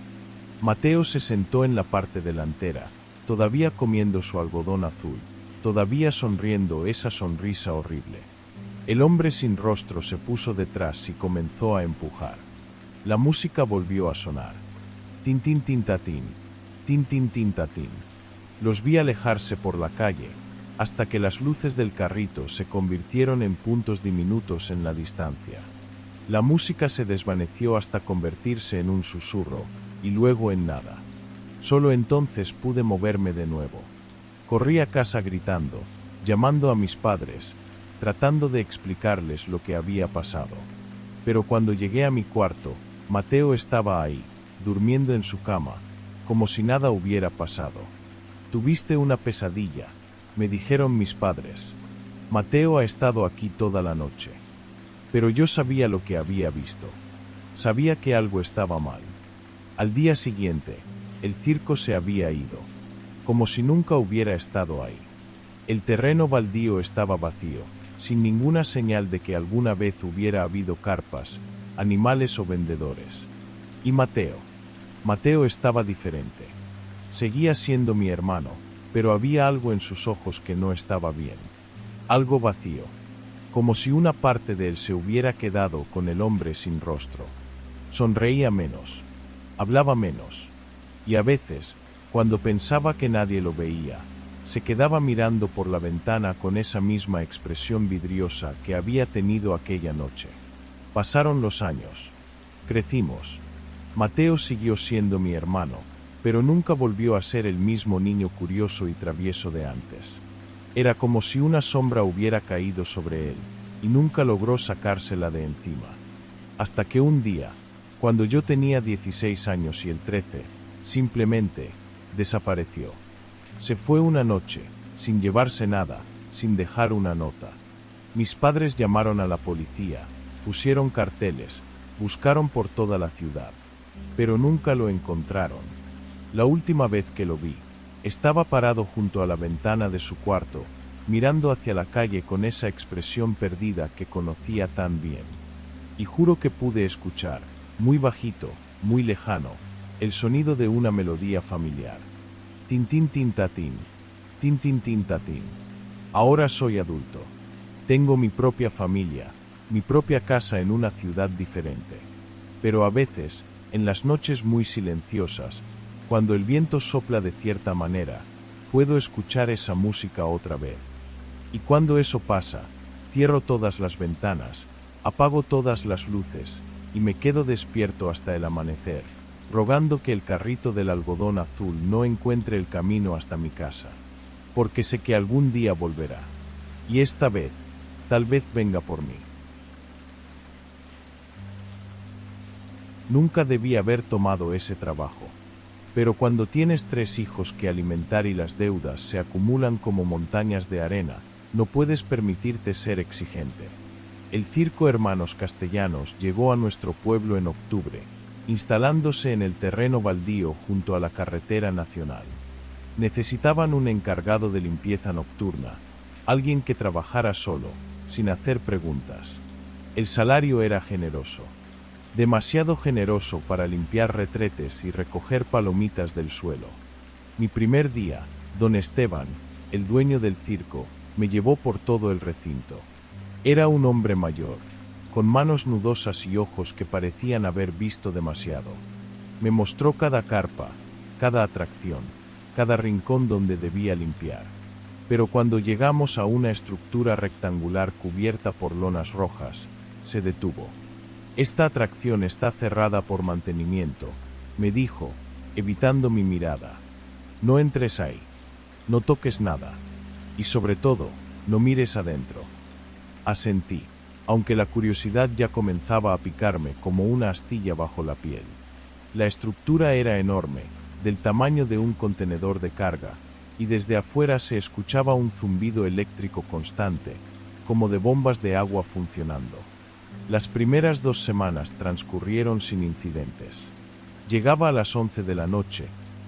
A: Mateo se sentó en la parte delantera, todavía comiendo su algodón azul, todavía sonriendo esa sonrisa horrible. El hombre sin rostro se puso detrás y comenzó a empujar. La música volvió a sonar. Tin tin tin tatín, tin tin tin tatín. Los vi alejarse por la calle, hasta que las luces del carrito se convirtieron en puntos diminutos en la distancia. La música se desvaneció hasta convertirse en un susurro, y luego en nada. Solo entonces pude moverme de nuevo. Corrí a casa gritando, llamando a mis padres, tratando de explicarles lo que había pasado. Pero cuando llegué a mi cuarto, Mateo estaba ahí, durmiendo en su cama, como si nada hubiera pasado. Tuviste una pesadilla, me dijeron mis padres. Mateo ha estado aquí toda la noche. Pero yo sabía lo que había visto. Sabía que algo estaba mal. Al día siguiente, el circo se había ido, como si nunca hubiera estado ahí. El terreno baldío estaba vacío, sin ninguna señal de que alguna vez hubiera habido carpas, animales o vendedores. Y Mateo estaba diferente. Seguía siendo mi hermano, pero había algo en sus ojos que no estaba bien. Algo vacío, como si una parte de él se hubiera quedado con el hombre sin rostro. Sonreía menos, hablaba menos, y a veces, cuando pensaba que nadie lo veía, se quedaba mirando por la ventana con esa misma expresión vidriosa que había tenido aquella noche. Pasaron los años. Crecimos. Mateo siguió siendo mi hermano, pero nunca volvió a ser el mismo niño curioso y travieso de antes. Era como si una sombra hubiera caído sobre él, y nunca logró sacársela de encima. Hasta que un día, cuando yo tenía 16 años y él 13, simplemente desapareció. Se fue una noche, sin llevarse nada, sin dejar una nota. Mis padres llamaron a la policía, pusieron carteles, buscaron por toda la ciudad, pero nunca lo encontraron. La última vez que lo vi, estaba parado junto a la ventana de su cuarto, mirando hacia la calle con esa expresión perdida que conocía tan bien. Y juro que pude escuchar, muy bajito, muy lejano, el sonido de una melodía familiar. Tin tin tin tatín, tin tin tin tatín. Ahora soy adulto. Tengo mi propia familia, mi propia casa en una ciudad diferente. pero a veces, en las noches muy silenciosas, cuando el viento sopla de cierta manera, puedo escuchar esa música otra vez. Y cuando eso pasa, cierro todas las ventanas, apago todas las luces, y me quedo despierto hasta el amanecer, rogando que el carrito del algodón azul no encuentre el camino hasta mi casa. Porque sé que algún día volverá. Y esta vez, tal vez venga por mí. Nunca debí haber tomado ese trabajo. Pero cuando tienes 3 hijos que alimentar y las deudas se acumulan como montañas de arena, no puedes permitirte ser exigente. El circo Hermanos Castellanos llegó a nuestro pueblo en octubre, instalándose en el terreno baldío junto a la carretera nacional. Necesitaban un encargado de limpieza nocturna, alguien que trabajara solo, sin hacer preguntas. El salario era generoso. Demasiado generoso para limpiar retretes y recoger palomitas del suelo. Mi primer día, don Esteban, el dueño del circo, me llevó por todo el recinto. Era un hombre mayor, con manos nudosas y ojos que parecían haber visto demasiado. Me mostró cada carpa, cada atracción, cada rincón donde debía limpiar. Pero cuando llegamos a una estructura rectangular cubierta por lonas rojas, se detuvo. Esta atracción está cerrada por mantenimiento, me dijo, evitando mi mirada. No entres ahí. No toques nada. Y sobre todo, no mires adentro. Asentí, aunque la curiosidad ya comenzaba a picarme como una astilla bajo la piel. La estructura era enorme, del tamaño de un contenedor de carga, y desde afuera se escuchaba un zumbido eléctrico constante, como de bombas de agua funcionando. Las primeras 2 semanas transcurrieron sin incidentes. Llegaba a las 11 de la noche,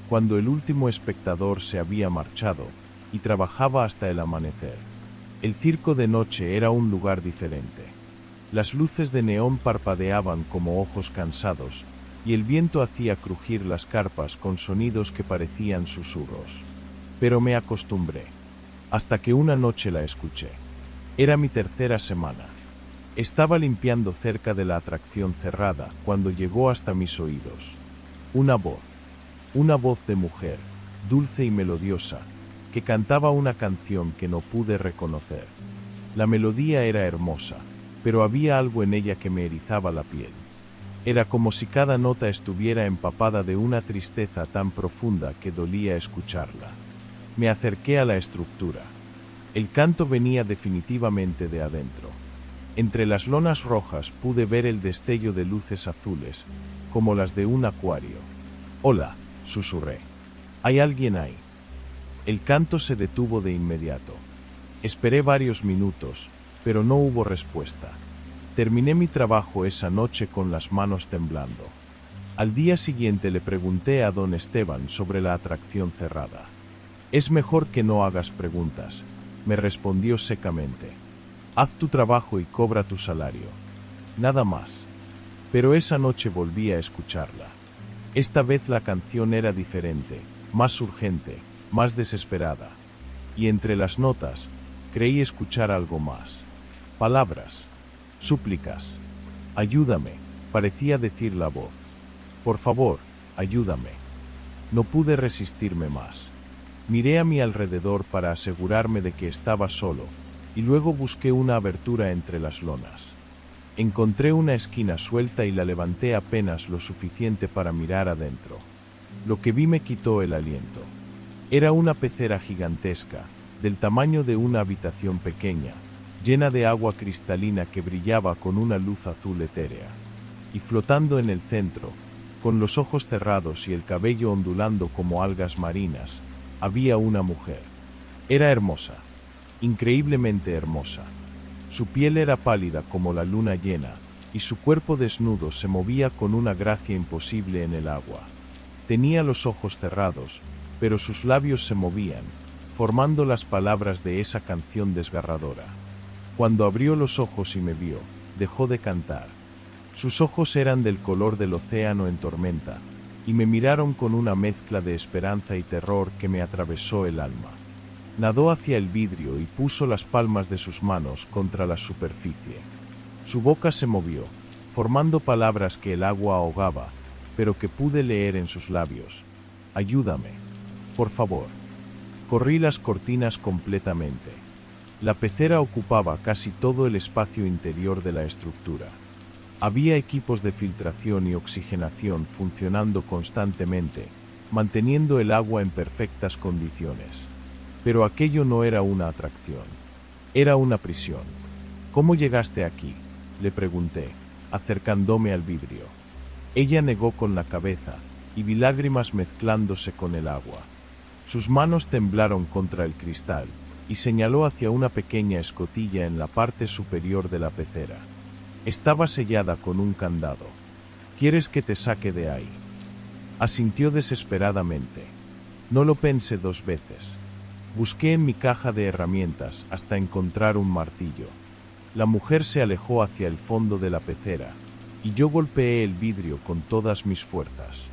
A: cuando el último espectador se había marchado, y trabajaba hasta el amanecer. El circo de noche era un lugar diferente. Las luces de neón parpadeaban como ojos cansados, y el viento hacía crujir las carpas con sonidos que parecían susurros. Pero me acostumbré, hasta que una noche la escuché. Era mi tercera semana. Estaba limpiando cerca de la atracción cerrada cuando llegó hasta mis oídos. Una voz de mujer, dulce y melodiosa, que cantaba una canción que no pude reconocer. La melodía era hermosa, pero había algo en ella que me erizaba la piel. Era como si cada nota estuviera empapada de una tristeza tan profunda que dolía escucharla. Me acerqué a la estructura. El canto venía definitivamente de adentro. Entre las lonas rojas pude ver el destello de luces azules, como las de un acuario. «Hola», susurré. «¿Hay alguien ahí?» El canto se detuvo de inmediato. Esperé varios minutos, pero no hubo respuesta. Terminé mi trabajo esa noche con las manos temblando. Al día siguiente le pregunté a don Esteban sobre la atracción cerrada. «Es mejor que no hagas preguntas», me respondió secamente. «Haz tu trabajo y cobra tu salario. Nada más». Pero esa noche volví a escucharla. Esta vez la canción era diferente, más urgente, más desesperada. Y entre las notas, creí escuchar algo más. Palabras. Súplicas. «Ayúdame», parecía decir la voz. «Por favor, ayúdame». No pude resistirme más. Miré a mi alrededor para asegurarme de que estaba solo, y luego busqué una abertura entre las lonas. Encontré una esquina suelta y la levanté apenas lo suficiente para mirar adentro. Lo que vi me quitó el aliento. Era una pecera gigantesca, del tamaño de una habitación pequeña, llena de agua cristalina que brillaba con una luz azul etérea. Y flotando en el centro, con los ojos cerrados y el cabello ondulando como algas marinas, había una mujer. Era hermosa. Increíblemente hermosa. Su piel era pálida como la luna llena, y su cuerpo desnudo se movía con una gracia imposible en el agua. Tenía los ojos cerrados, pero sus labios se movían, formando las palabras de esa canción desgarradora. Cuando abrió los ojos y me vio, dejó de cantar. Sus ojos eran del color del océano en tormenta, y me miraron con una mezcla de esperanza y terror que me atravesó el alma. Nadó hacia el vidrio y puso las palmas de sus manos contra la superficie. Su boca se movió, formando palabras que el agua ahogaba, pero que pude leer en sus labios. Ayúdame. Por favor. Corrí las cortinas completamente. La pecera ocupaba casi todo el espacio interior de la estructura. Había equipos de filtración y oxigenación funcionando constantemente, manteniendo el agua en perfectas condiciones. Pero aquello no era una atracción. Era una prisión. ¿Cómo llegaste aquí?, le pregunté, acercándome al vidrio. Ella negó con la cabeza, y vi lágrimas mezclándose con el agua. Sus manos temblaron contra el cristal, y señaló hacia una pequeña escotilla en la parte superior de la pecera. Estaba sellada con un candado. ¿Quieres que te saque de ahí?, asintió desesperadamente. No lo pensé dos veces. Busqué en mi caja de herramientas hasta encontrar un martillo. La mujer se alejó hacia el fondo de la pecera, y yo golpeé el vidrio con todas mis fuerzas.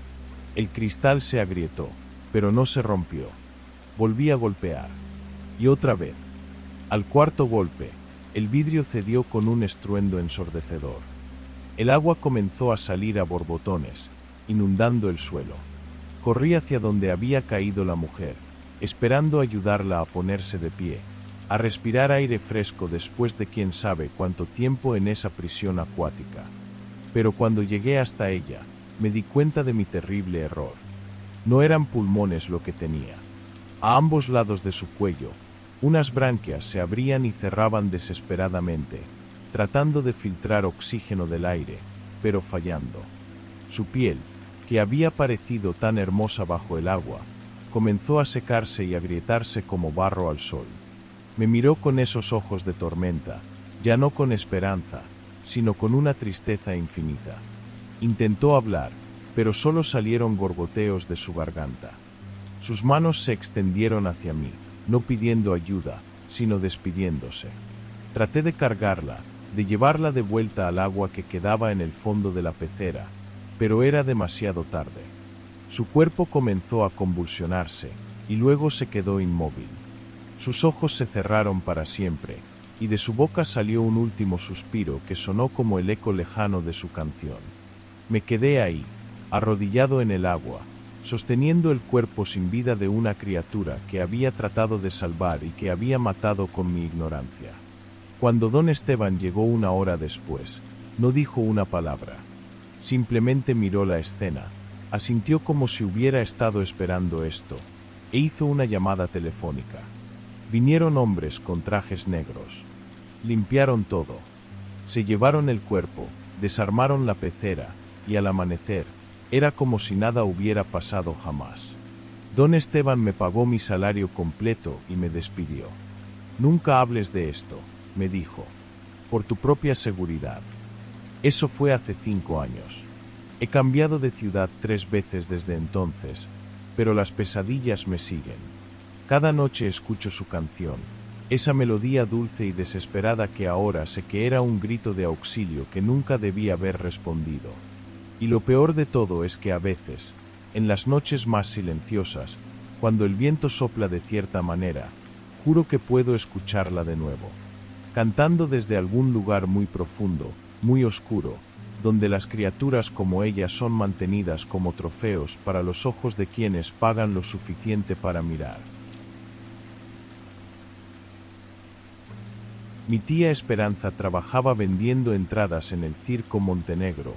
A: El cristal se agrietó, pero no se rompió. Volví a golpear. Y otra vez. Al cuarto golpe, el vidrio cedió con un estruendo ensordecedor. El agua comenzó a salir a borbotones, inundando el suelo. Corrí hacia donde había caído la mujer, esperando ayudarla a ponerse de pie, a respirar aire fresco después de quién sabe cuánto tiempo en esa prisión acuática. Pero cuando llegué hasta ella, me di cuenta de mi terrible error. No eran pulmones lo que tenía. A ambos lados de su cuello, unas branquias se abrían y cerraban desesperadamente, tratando de filtrar oxígeno del aire, pero fallando. Su piel, que había parecido tan hermosa bajo el agua, comenzó a secarse y agrietarse como barro al sol. Me miró con esos ojos de tormenta, ya no con esperanza, sino con una tristeza infinita. Intentó hablar, pero solo salieron gorgoteos de su garganta. Sus manos se extendieron hacia mí, no pidiendo ayuda, sino despidiéndose. Traté de cargarla, de llevarla de vuelta al agua que quedaba en el fondo de la pecera, pero era demasiado tarde. Su cuerpo comenzó a convulsionarse, y luego se quedó inmóvil. Sus ojos se cerraron para siempre, y de su boca salió un último suspiro que sonó como el eco lejano de su canción. Me quedé ahí, arrodillado en el agua, sosteniendo el cuerpo sin vida de una criatura que había tratado de salvar y que había matado con mi ignorancia. Cuando don Esteban llegó una hora después, no dijo una palabra. Simplemente miró la escena, asintió como si hubiera estado esperando esto, e hizo una llamada telefónica. Vinieron hombres con trajes negros. Limpiaron todo. Se llevaron el cuerpo, desarmaron la pecera, y al amanecer, era como si nada hubiera pasado jamás. Don Esteban me pagó mi salario completo y me despidió. Nunca hables de esto, me dijo. Por tu propia seguridad. Eso fue hace 5 años. He cambiado de ciudad 3 veces desde entonces, pero las pesadillas me siguen. Cada noche escucho su canción, esa melodía dulce y desesperada que ahora sé que era un grito de auxilio que nunca debí haber respondido. Y lo peor de todo es que a veces, en las noches más silenciosas, cuando el viento sopla de cierta manera, juro que puedo escucharla de nuevo, cantando desde algún lugar muy profundo, muy oscuro, donde las criaturas como ella son mantenidas como trofeos para los ojos de quienes pagan lo suficiente para mirar. Mi tía Esperanza trabajaba vendiendo entradas en el Circo Montenegro,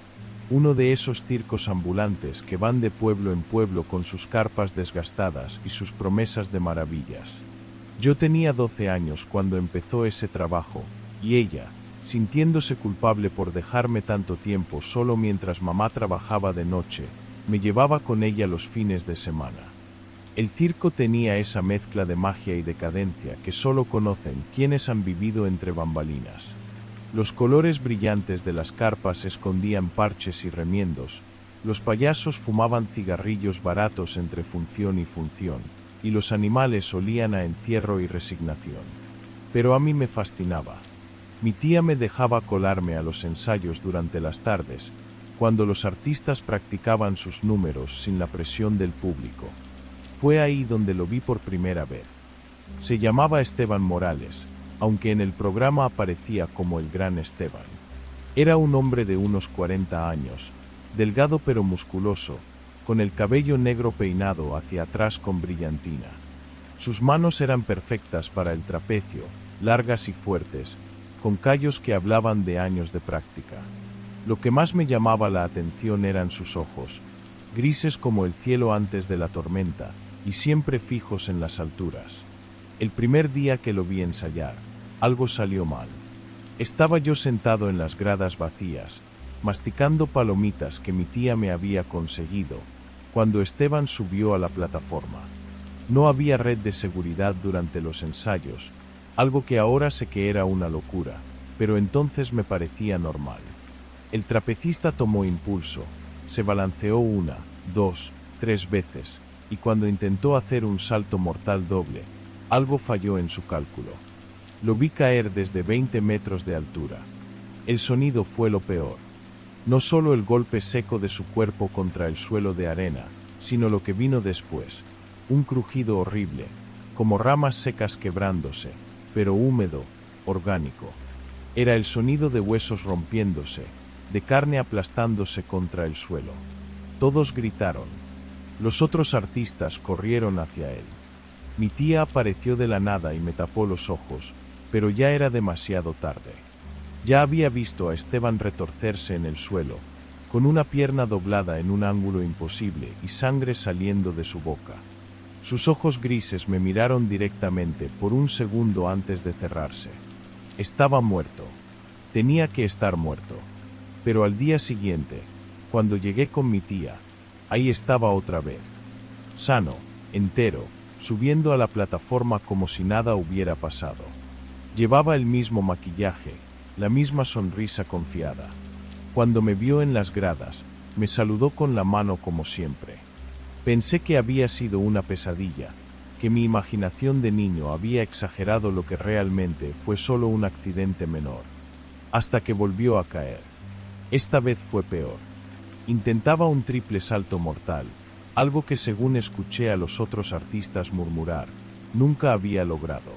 A: uno de esos circos ambulantes que van de pueblo en pueblo con sus carpas desgastadas y sus promesas de maravillas. Yo tenía 12 años cuando empezó ese trabajo, y ella, sintiéndose culpable por dejarme tanto tiempo solo mientras mamá trabajaba de noche, me llevaba con ella los fines de semana. El circo tenía esa mezcla de magia y decadencia que solo conocen quienes han vivido entre bambalinas. Los colores brillantes de las carpas escondían parches y remiendos, los payasos fumaban cigarrillos baratos entre función y función, y los animales olían a encierro y resignación. Pero a mí me fascinaba. Mi tía me dejaba colarme a los ensayos durante las tardes, cuando los artistas practicaban sus números sin la presión del público. Fue ahí donde lo vi por primera vez. Se llamaba Esteban Morales, aunque en el programa aparecía como el Gran Esteban. Era un hombre de unos 40 años, delgado pero musculoso, con el cabello negro peinado hacia atrás con brillantina. Sus manos eran perfectas para el trapecio, largas y fuertes, con callos que hablaban de años de práctica. Lo que más me llamaba la atención eran sus ojos, grises como el cielo antes de la tormenta, y siempre fijos en las alturas. El primer día que lo vi ensayar, algo salió mal. Estaba yo sentado en las gradas vacías, masticando palomitas que mi tía me había conseguido, cuando Esteban subió a la plataforma. No había red de seguridad durante los ensayos, algo que ahora sé que era una locura, pero entonces me parecía normal. El trapecista tomó impulso, se balanceó 1, 2, 3 veces, y cuando intentó hacer un salto mortal doble, algo falló en su cálculo. Lo vi caer desde 20 metros de altura. El sonido fue lo peor. No solo el golpe seco de su cuerpo contra el suelo de arena, sino lo que vino después, un crujido horrible, como ramas secas quebrándose, pero húmedo, orgánico. Era el sonido de huesos rompiéndose, de carne aplastándose contra el suelo. Todos gritaron. Los otros artistas corrieron hacia él. Mi tía apareció de la nada y me tapó los ojos, pero ya era demasiado tarde. Ya había visto a Esteban retorcerse en el suelo, con una pierna doblada en un ángulo imposible y sangre saliendo de su boca. Sus ojos grises me miraron directamente por un segundo antes de cerrarse. Estaba muerto. Tenía que estar muerto. Pero al día siguiente, cuando llegué con mi tía, ahí estaba otra vez. Sano, entero, subiendo a la plataforma como si nada hubiera pasado. Llevaba el mismo maquillaje, la misma sonrisa confiada. Cuando me vio en las gradas, me saludó con la mano como siempre. Pensé que había sido una pesadilla, que mi imaginación de niño había exagerado lo que realmente fue solo un accidente menor. Hasta que volvió a caer. Esta vez fue peor. Intentaba un triple salto mortal, algo que según escuché a los otros artistas murmurar, nunca había logrado.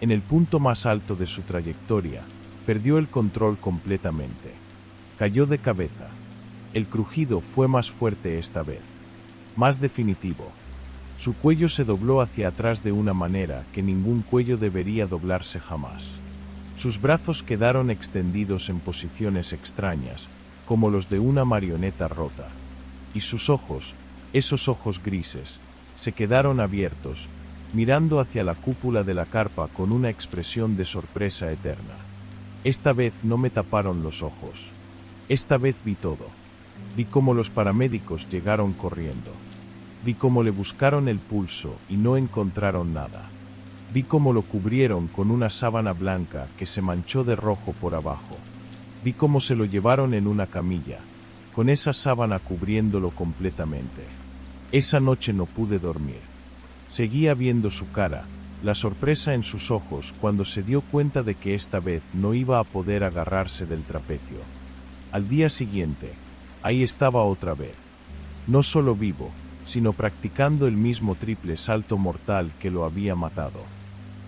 A: En el punto más alto de su trayectoria, perdió el control completamente. Cayó de cabeza. El crujido fue más fuerte esta vez. Más definitivo. Su cuello se dobló hacia atrás de una manera que ningún cuello debería doblarse jamás. Sus brazos quedaron extendidos en posiciones extrañas, como los de una marioneta rota. Y sus ojos, esos ojos grises, se quedaron abiertos, mirando hacia la cúpula de la carpa con una expresión de sorpresa eterna. Esta vez no me taparon los ojos. Esta vez vi todo. Vi cómo los paramédicos llegaron corriendo. Vi cómo le buscaron el pulso y no encontraron nada. Vi cómo lo cubrieron con una sábana blanca que se manchó de rojo por abajo. Vi cómo se lo llevaron en una camilla, con esa sábana cubriéndolo completamente. Esa noche no pude dormir. Seguía viendo su cara, la sorpresa en sus ojos cuando se dio cuenta de que esta vez no iba a poder agarrarse del trapecio. Al día siguiente, ahí estaba otra vez. No solo vivo, sino practicando el mismo triple salto mortal que lo había matado.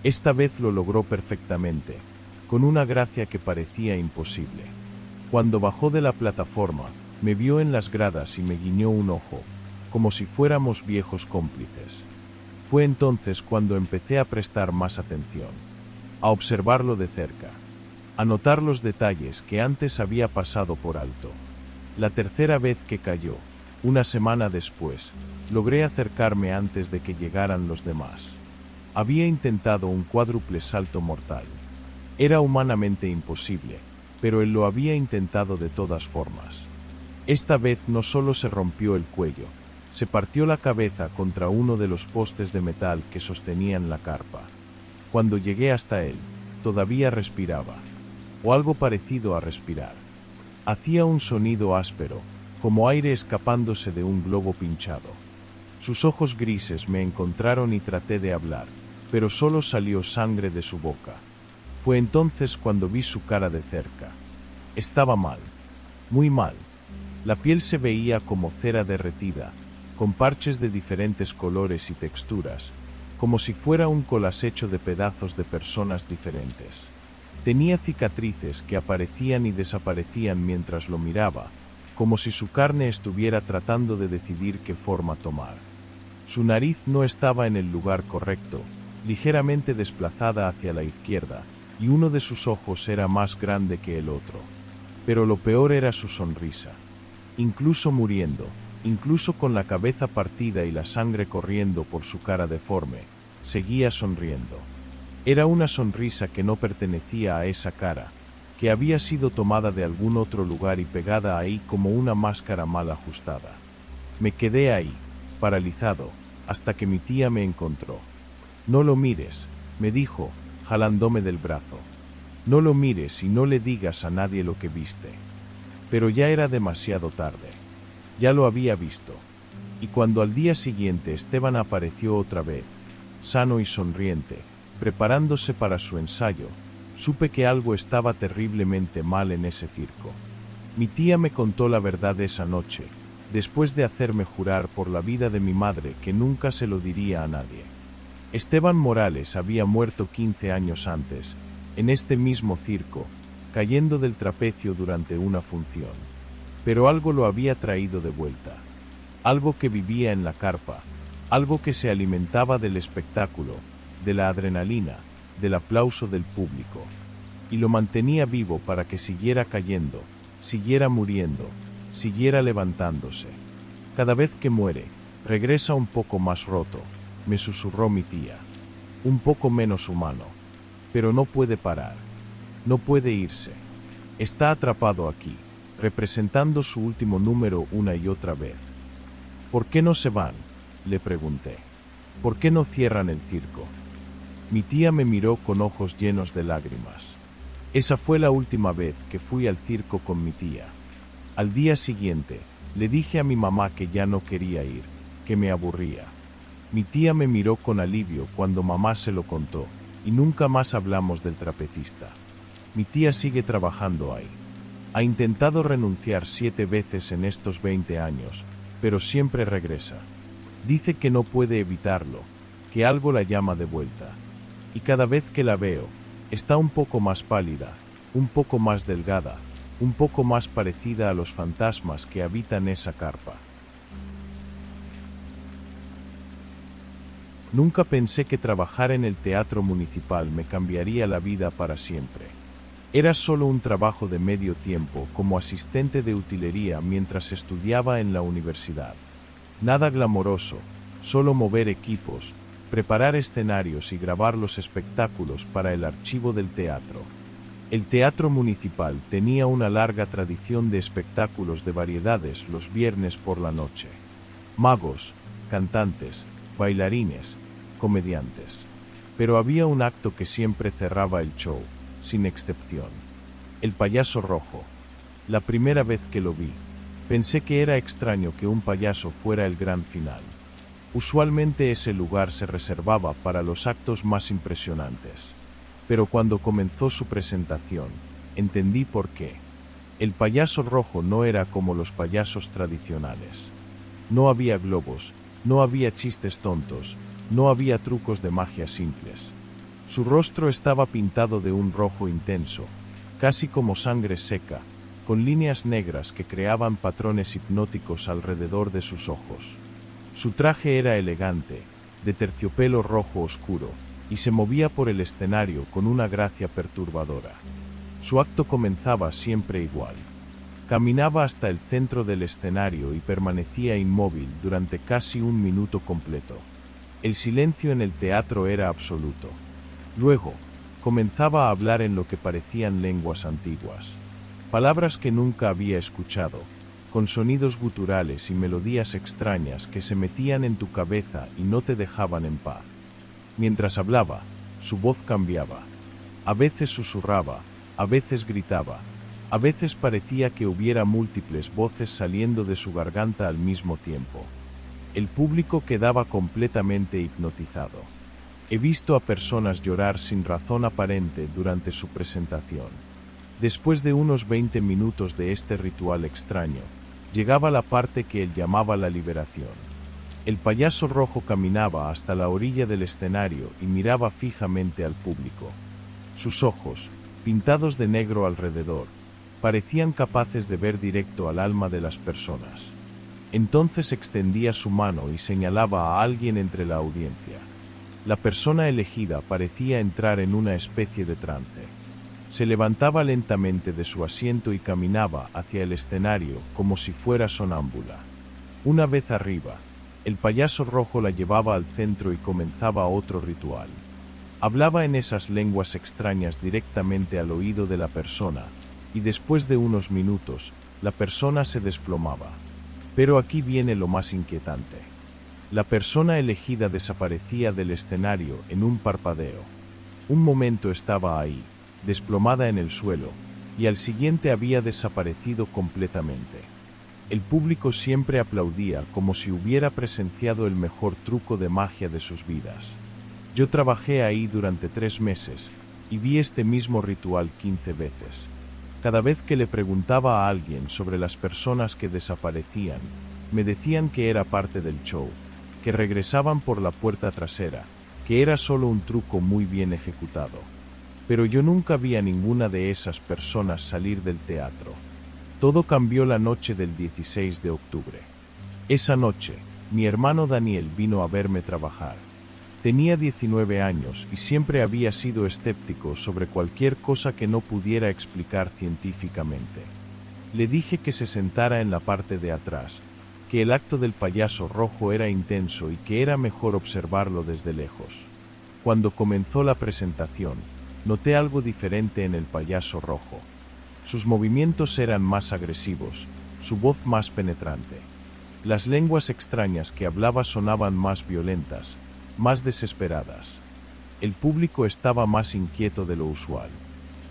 A: Esta vez lo logró perfectamente, con una gracia que parecía imposible. Cuando bajó de la plataforma, me vio en las gradas y me guiñó un ojo, como si fuéramos viejos cómplices. Fue entonces cuando empecé a prestar más atención, a observarlo de cerca, a notar los detalles que antes había pasado por alto. La tercera vez que cayó, una semana después, logré acercarme antes de que llegaran los demás. Había intentado un cuádruple salto mortal. Era humanamente imposible, pero él lo había intentado de todas formas. Esta vez no solo se rompió el cuello, se partió la cabeza contra uno de los postes de metal que sostenían la carpa. Cuando llegué hasta él, todavía respiraba, o algo parecido a respirar. Hacía un sonido áspero, como aire escapándose de un globo pinchado. Sus ojos grises me encontraron y traté de hablar, pero solo salió sangre de su boca. Fue entonces cuando vi su cara de cerca. Estaba mal, muy mal. La piel se veía como cera derretida, con parches de diferentes colores y texturas, como si fuera un collage hecho de pedazos de personas diferentes. Tenía cicatrices que aparecían y desaparecían mientras lo miraba, como si su carne estuviera tratando de decidir qué forma tomar. Su nariz no estaba en el lugar correcto, ligeramente desplazada hacia la izquierda, y uno de sus ojos era más grande que el otro. Pero lo peor era su sonrisa. Incluso muriendo, incluso con la cabeza partida y la sangre corriendo por su cara deforme, seguía sonriendo. Era una sonrisa que no pertenecía a esa cara, que había sido tomada de algún otro lugar y pegada ahí como una máscara mal ajustada. Me quedé ahí, paralizado, hasta que mi tía me encontró. «No lo mires», me dijo, jalándome del brazo. «No lo mires y no le digas a nadie lo que viste». Pero ya era demasiado tarde. Ya lo había visto. Y cuando al día siguiente Esteban apareció otra vez, sano y sonriente, preparándose para su ensayo, supe que algo estaba terriblemente mal en ese circo. Mi tía me contó la verdad esa noche, después de hacerme jurar por la vida de mi madre que nunca se lo diría a nadie. Esteban Morales había muerto 15 años antes, en este mismo circo, cayendo del trapecio durante una función. Pero algo lo había traído de vuelta. Algo que vivía en la carpa, algo que se alimentaba del espectáculo, de la adrenalina, del aplauso del público, y lo mantenía vivo para que siguiera cayendo, siguiera muriendo, siguiera levantándose. Cada vez que muere, regresa un poco más roto, me susurró mi tía. Un poco menos humano. Pero no puede parar. No puede irse. Está atrapado aquí, representando su último número una y otra vez. ¿Por qué no se van?, le pregunté. ¿Por qué no cierran el circo? Mi tía me miró con ojos llenos de lágrimas. Esa fue la última vez que fui al circo con mi tía. Al día siguiente, le dije a mi mamá que ya no quería ir, que me aburría. Mi tía me miró con alivio cuando mamá se lo contó, y nunca más hablamos del trapecista. Mi tía sigue trabajando ahí. Ha intentado renunciar 7 veces en estos 20 años, pero siempre regresa. Dice que no puede evitarlo, que algo la llama de vuelta. Y cada vez que la veo, está un poco más pálida, un poco más delgada, un poco más parecida a los fantasmas que habitan esa carpa. Nunca pensé que trabajar en el teatro municipal me cambiaría la vida para siempre. Era solo un trabajo de medio tiempo como asistente de utilería mientras estudiaba en la universidad. Nada glamoroso, solo mover equipos, preparar escenarios y grabar los espectáculos para el archivo del teatro. El teatro municipal tenía una larga tradición de espectáculos de variedades los viernes por la noche. Magos, cantantes, bailarines, comediantes. Pero había un acto que siempre cerraba el show, sin excepción. El payaso rojo. La primera vez que lo vi, pensé que era extraño que un payaso fuera el gran final. Usualmente ese lugar se reservaba para los actos más impresionantes. Pero cuando comenzó su presentación, entendí por qué. El payaso rojo no era como los payasos tradicionales. No había globos, no había chistes tontos, no había trucos de magia simples. Su rostro estaba pintado de un rojo intenso, casi como sangre seca, con líneas negras que creaban patrones hipnóticos alrededor de sus ojos. Su traje era elegante, de terciopelo rojo oscuro, y se movía por el escenario con una gracia perturbadora. Su acto comenzaba siempre igual. Caminaba hasta el centro del escenario y permanecía inmóvil durante casi 1 minuto completo. El silencio en el teatro era absoluto. Luego, comenzaba a hablar en lo que parecían lenguas antiguas. Palabras que nunca había escuchado, con sonidos guturales y melodías extrañas que se metían en tu cabeza y no te dejaban en paz. Mientras hablaba, su voz cambiaba. A veces susurraba, a veces gritaba, a veces parecía que hubiera múltiples voces saliendo de su garganta al mismo tiempo. El público quedaba completamente hipnotizado. He visto a personas llorar sin razón aparente durante su presentación. Después de unos 20 minutos de este ritual extraño, llegaba la parte que él llamaba la liberación. El payaso rojo caminaba hasta la orilla del escenario y miraba fijamente al público. Sus ojos, pintados de negro alrededor, parecían capaces de ver directo al alma de las personas. Entonces extendía su mano y señalaba a alguien entre la audiencia. La persona elegida parecía entrar en una especie de trance. Se levantaba lentamente de su asiento y caminaba hacia el escenario como si fuera sonámbula. Una vez arriba, el payaso rojo la llevaba al centro y comenzaba otro ritual. Hablaba en esas lenguas extrañas directamente al oído de la persona, y después de unos minutos, la persona se desplomaba. Pero aquí viene lo más inquietante. La persona elegida desaparecía del escenario en un parpadeo. Un momento estaba ahí, desplomada en el suelo, y al siguiente había desaparecido completamente. El público siempre aplaudía como si hubiera presenciado el mejor truco de magia de sus vidas. Yo trabajé ahí durante 3 meses, y vi este mismo ritual 15 veces. Cada vez que le preguntaba a alguien sobre las personas que desaparecían, me decían que era parte del show, que regresaban por la puerta trasera, que era solo un truco muy bien ejecutado. Pero yo nunca vi a ninguna de esas personas salir del teatro. Todo cambió la noche del 16 de octubre. Esa noche, mi hermano Daniel vino a verme trabajar. Tenía 19 años y siempre había sido escéptico sobre cualquier cosa que no pudiera explicar científicamente. Le dije que se sentara en la parte de atrás, que el acto del payaso rojo era intenso y que era mejor observarlo desde lejos. Cuando comenzó la presentación, noté algo diferente en el payaso rojo. Sus movimientos eran más agresivos, su voz más penetrante. Las lenguas extrañas que hablaba sonaban más violentas, más desesperadas. El público estaba más inquieto de lo usual.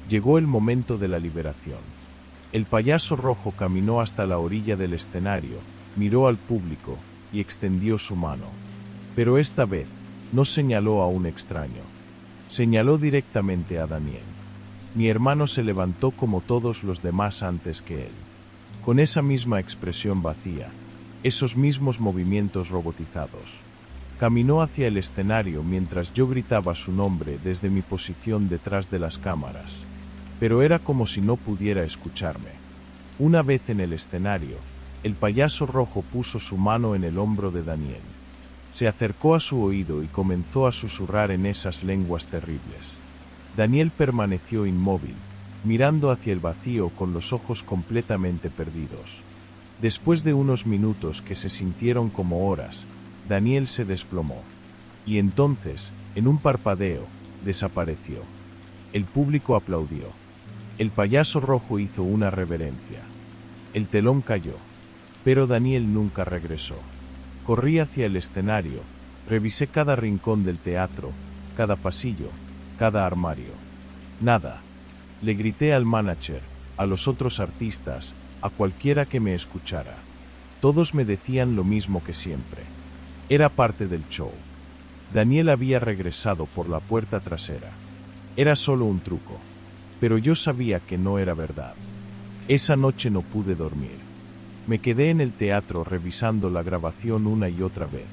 A: Llegó el momento de la liberación. El payaso rojo caminó hasta la orilla del escenario, miró al público y extendió su mano. Pero esta vez, no señaló a un extraño. Señaló directamente a Daniel. Mi hermano se levantó como todos los demás antes que él. Con esa misma expresión vacía, esos mismos movimientos robotizados. Caminó hacia el escenario mientras yo gritaba su nombre desde mi posición detrás de las cámaras. Pero era como si no pudiera escucharme. Una vez en el escenario, el payaso rojo puso su mano en el hombro de Daniel. Se acercó a su oído y comenzó a susurrar en esas lenguas terribles. Daniel permaneció inmóvil, mirando hacia el vacío con los ojos completamente perdidos. Después de unos minutos que se sintieron como horas, Daniel se desplomó. Y entonces, en un parpadeo, desapareció. El público aplaudió. El payaso rojo hizo una reverencia. El telón cayó. Pero Daniel nunca regresó. Corrí hacia el escenario, revisé cada rincón del teatro, cada pasillo, cada armario. Nada. Le grité al manager, a los otros artistas, a cualquiera que me escuchara. Todos me decían lo mismo que siempre. Era parte del show. Daniel había regresado por la puerta trasera. Era solo un truco. Pero yo sabía que no era verdad. Esa noche no pude dormir. Me quedé en el teatro revisando la grabación una y otra vez.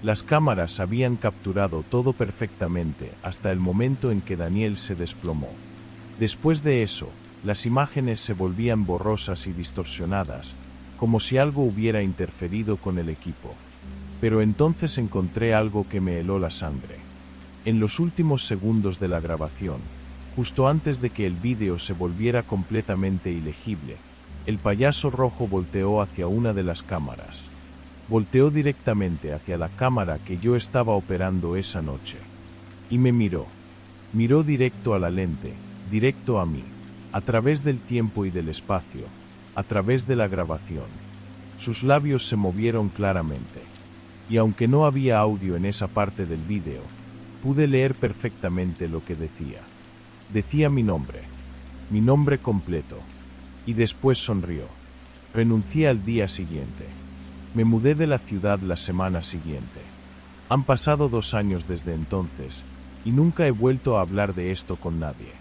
A: Las cámaras habían capturado todo perfectamente hasta el momento en que Daniel se desplomó. Después de eso, las imágenes se volvían borrosas y distorsionadas, como si algo hubiera interferido con el equipo. Pero entonces encontré algo que me heló la sangre. En los últimos segundos de la grabación, justo antes de que el vídeo se volviera completamente ilegible, el payaso rojo volteó hacia una de las cámaras. Volteó directamente hacia la cámara que yo estaba operando esa noche. Y me miró. Miró directo a la lente, directo a mí, a través del tiempo y del espacio, a través de la grabación. Sus labios se movieron claramente. Y aunque no había audio en esa parte del vídeo, pude leer perfectamente lo que decía. Decía mi nombre completo. Y después sonrió. Renuncié al día siguiente. Me mudé de la ciudad la semana siguiente. Han pasado 2 años desde entonces, y nunca he vuelto a hablar de esto con nadie.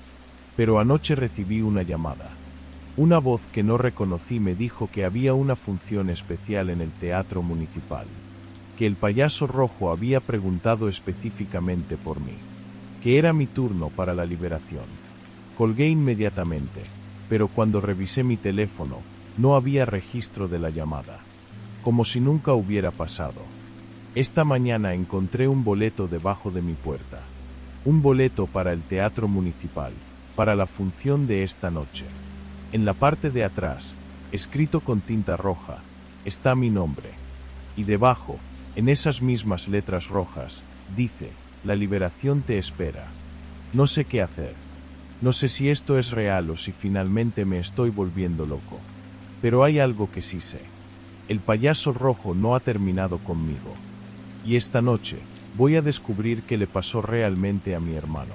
A: Pero anoche recibí una llamada. Una voz que no reconocí me dijo que había una función especial en el teatro municipal. Que el payaso rojo había preguntado específicamente por mí. Que era mi turno para la liberación. Colgué inmediatamente, pero cuando revisé mi teléfono, no había registro de la llamada. Como si nunca hubiera pasado. Esta mañana encontré un boleto debajo de mi puerta. Un boleto para el Teatro Municipal, para la función de esta noche. En la parte de atrás, escrito con tinta roja, está mi nombre. Y debajo, en esas mismas letras rojas, dice, la liberación te espera. No sé qué hacer. No sé si esto es real o si finalmente me estoy volviendo loco. Pero hay algo que sí sé. El payaso rojo no ha terminado conmigo. Y esta noche, voy a descubrir qué le pasó realmente a mi hermano.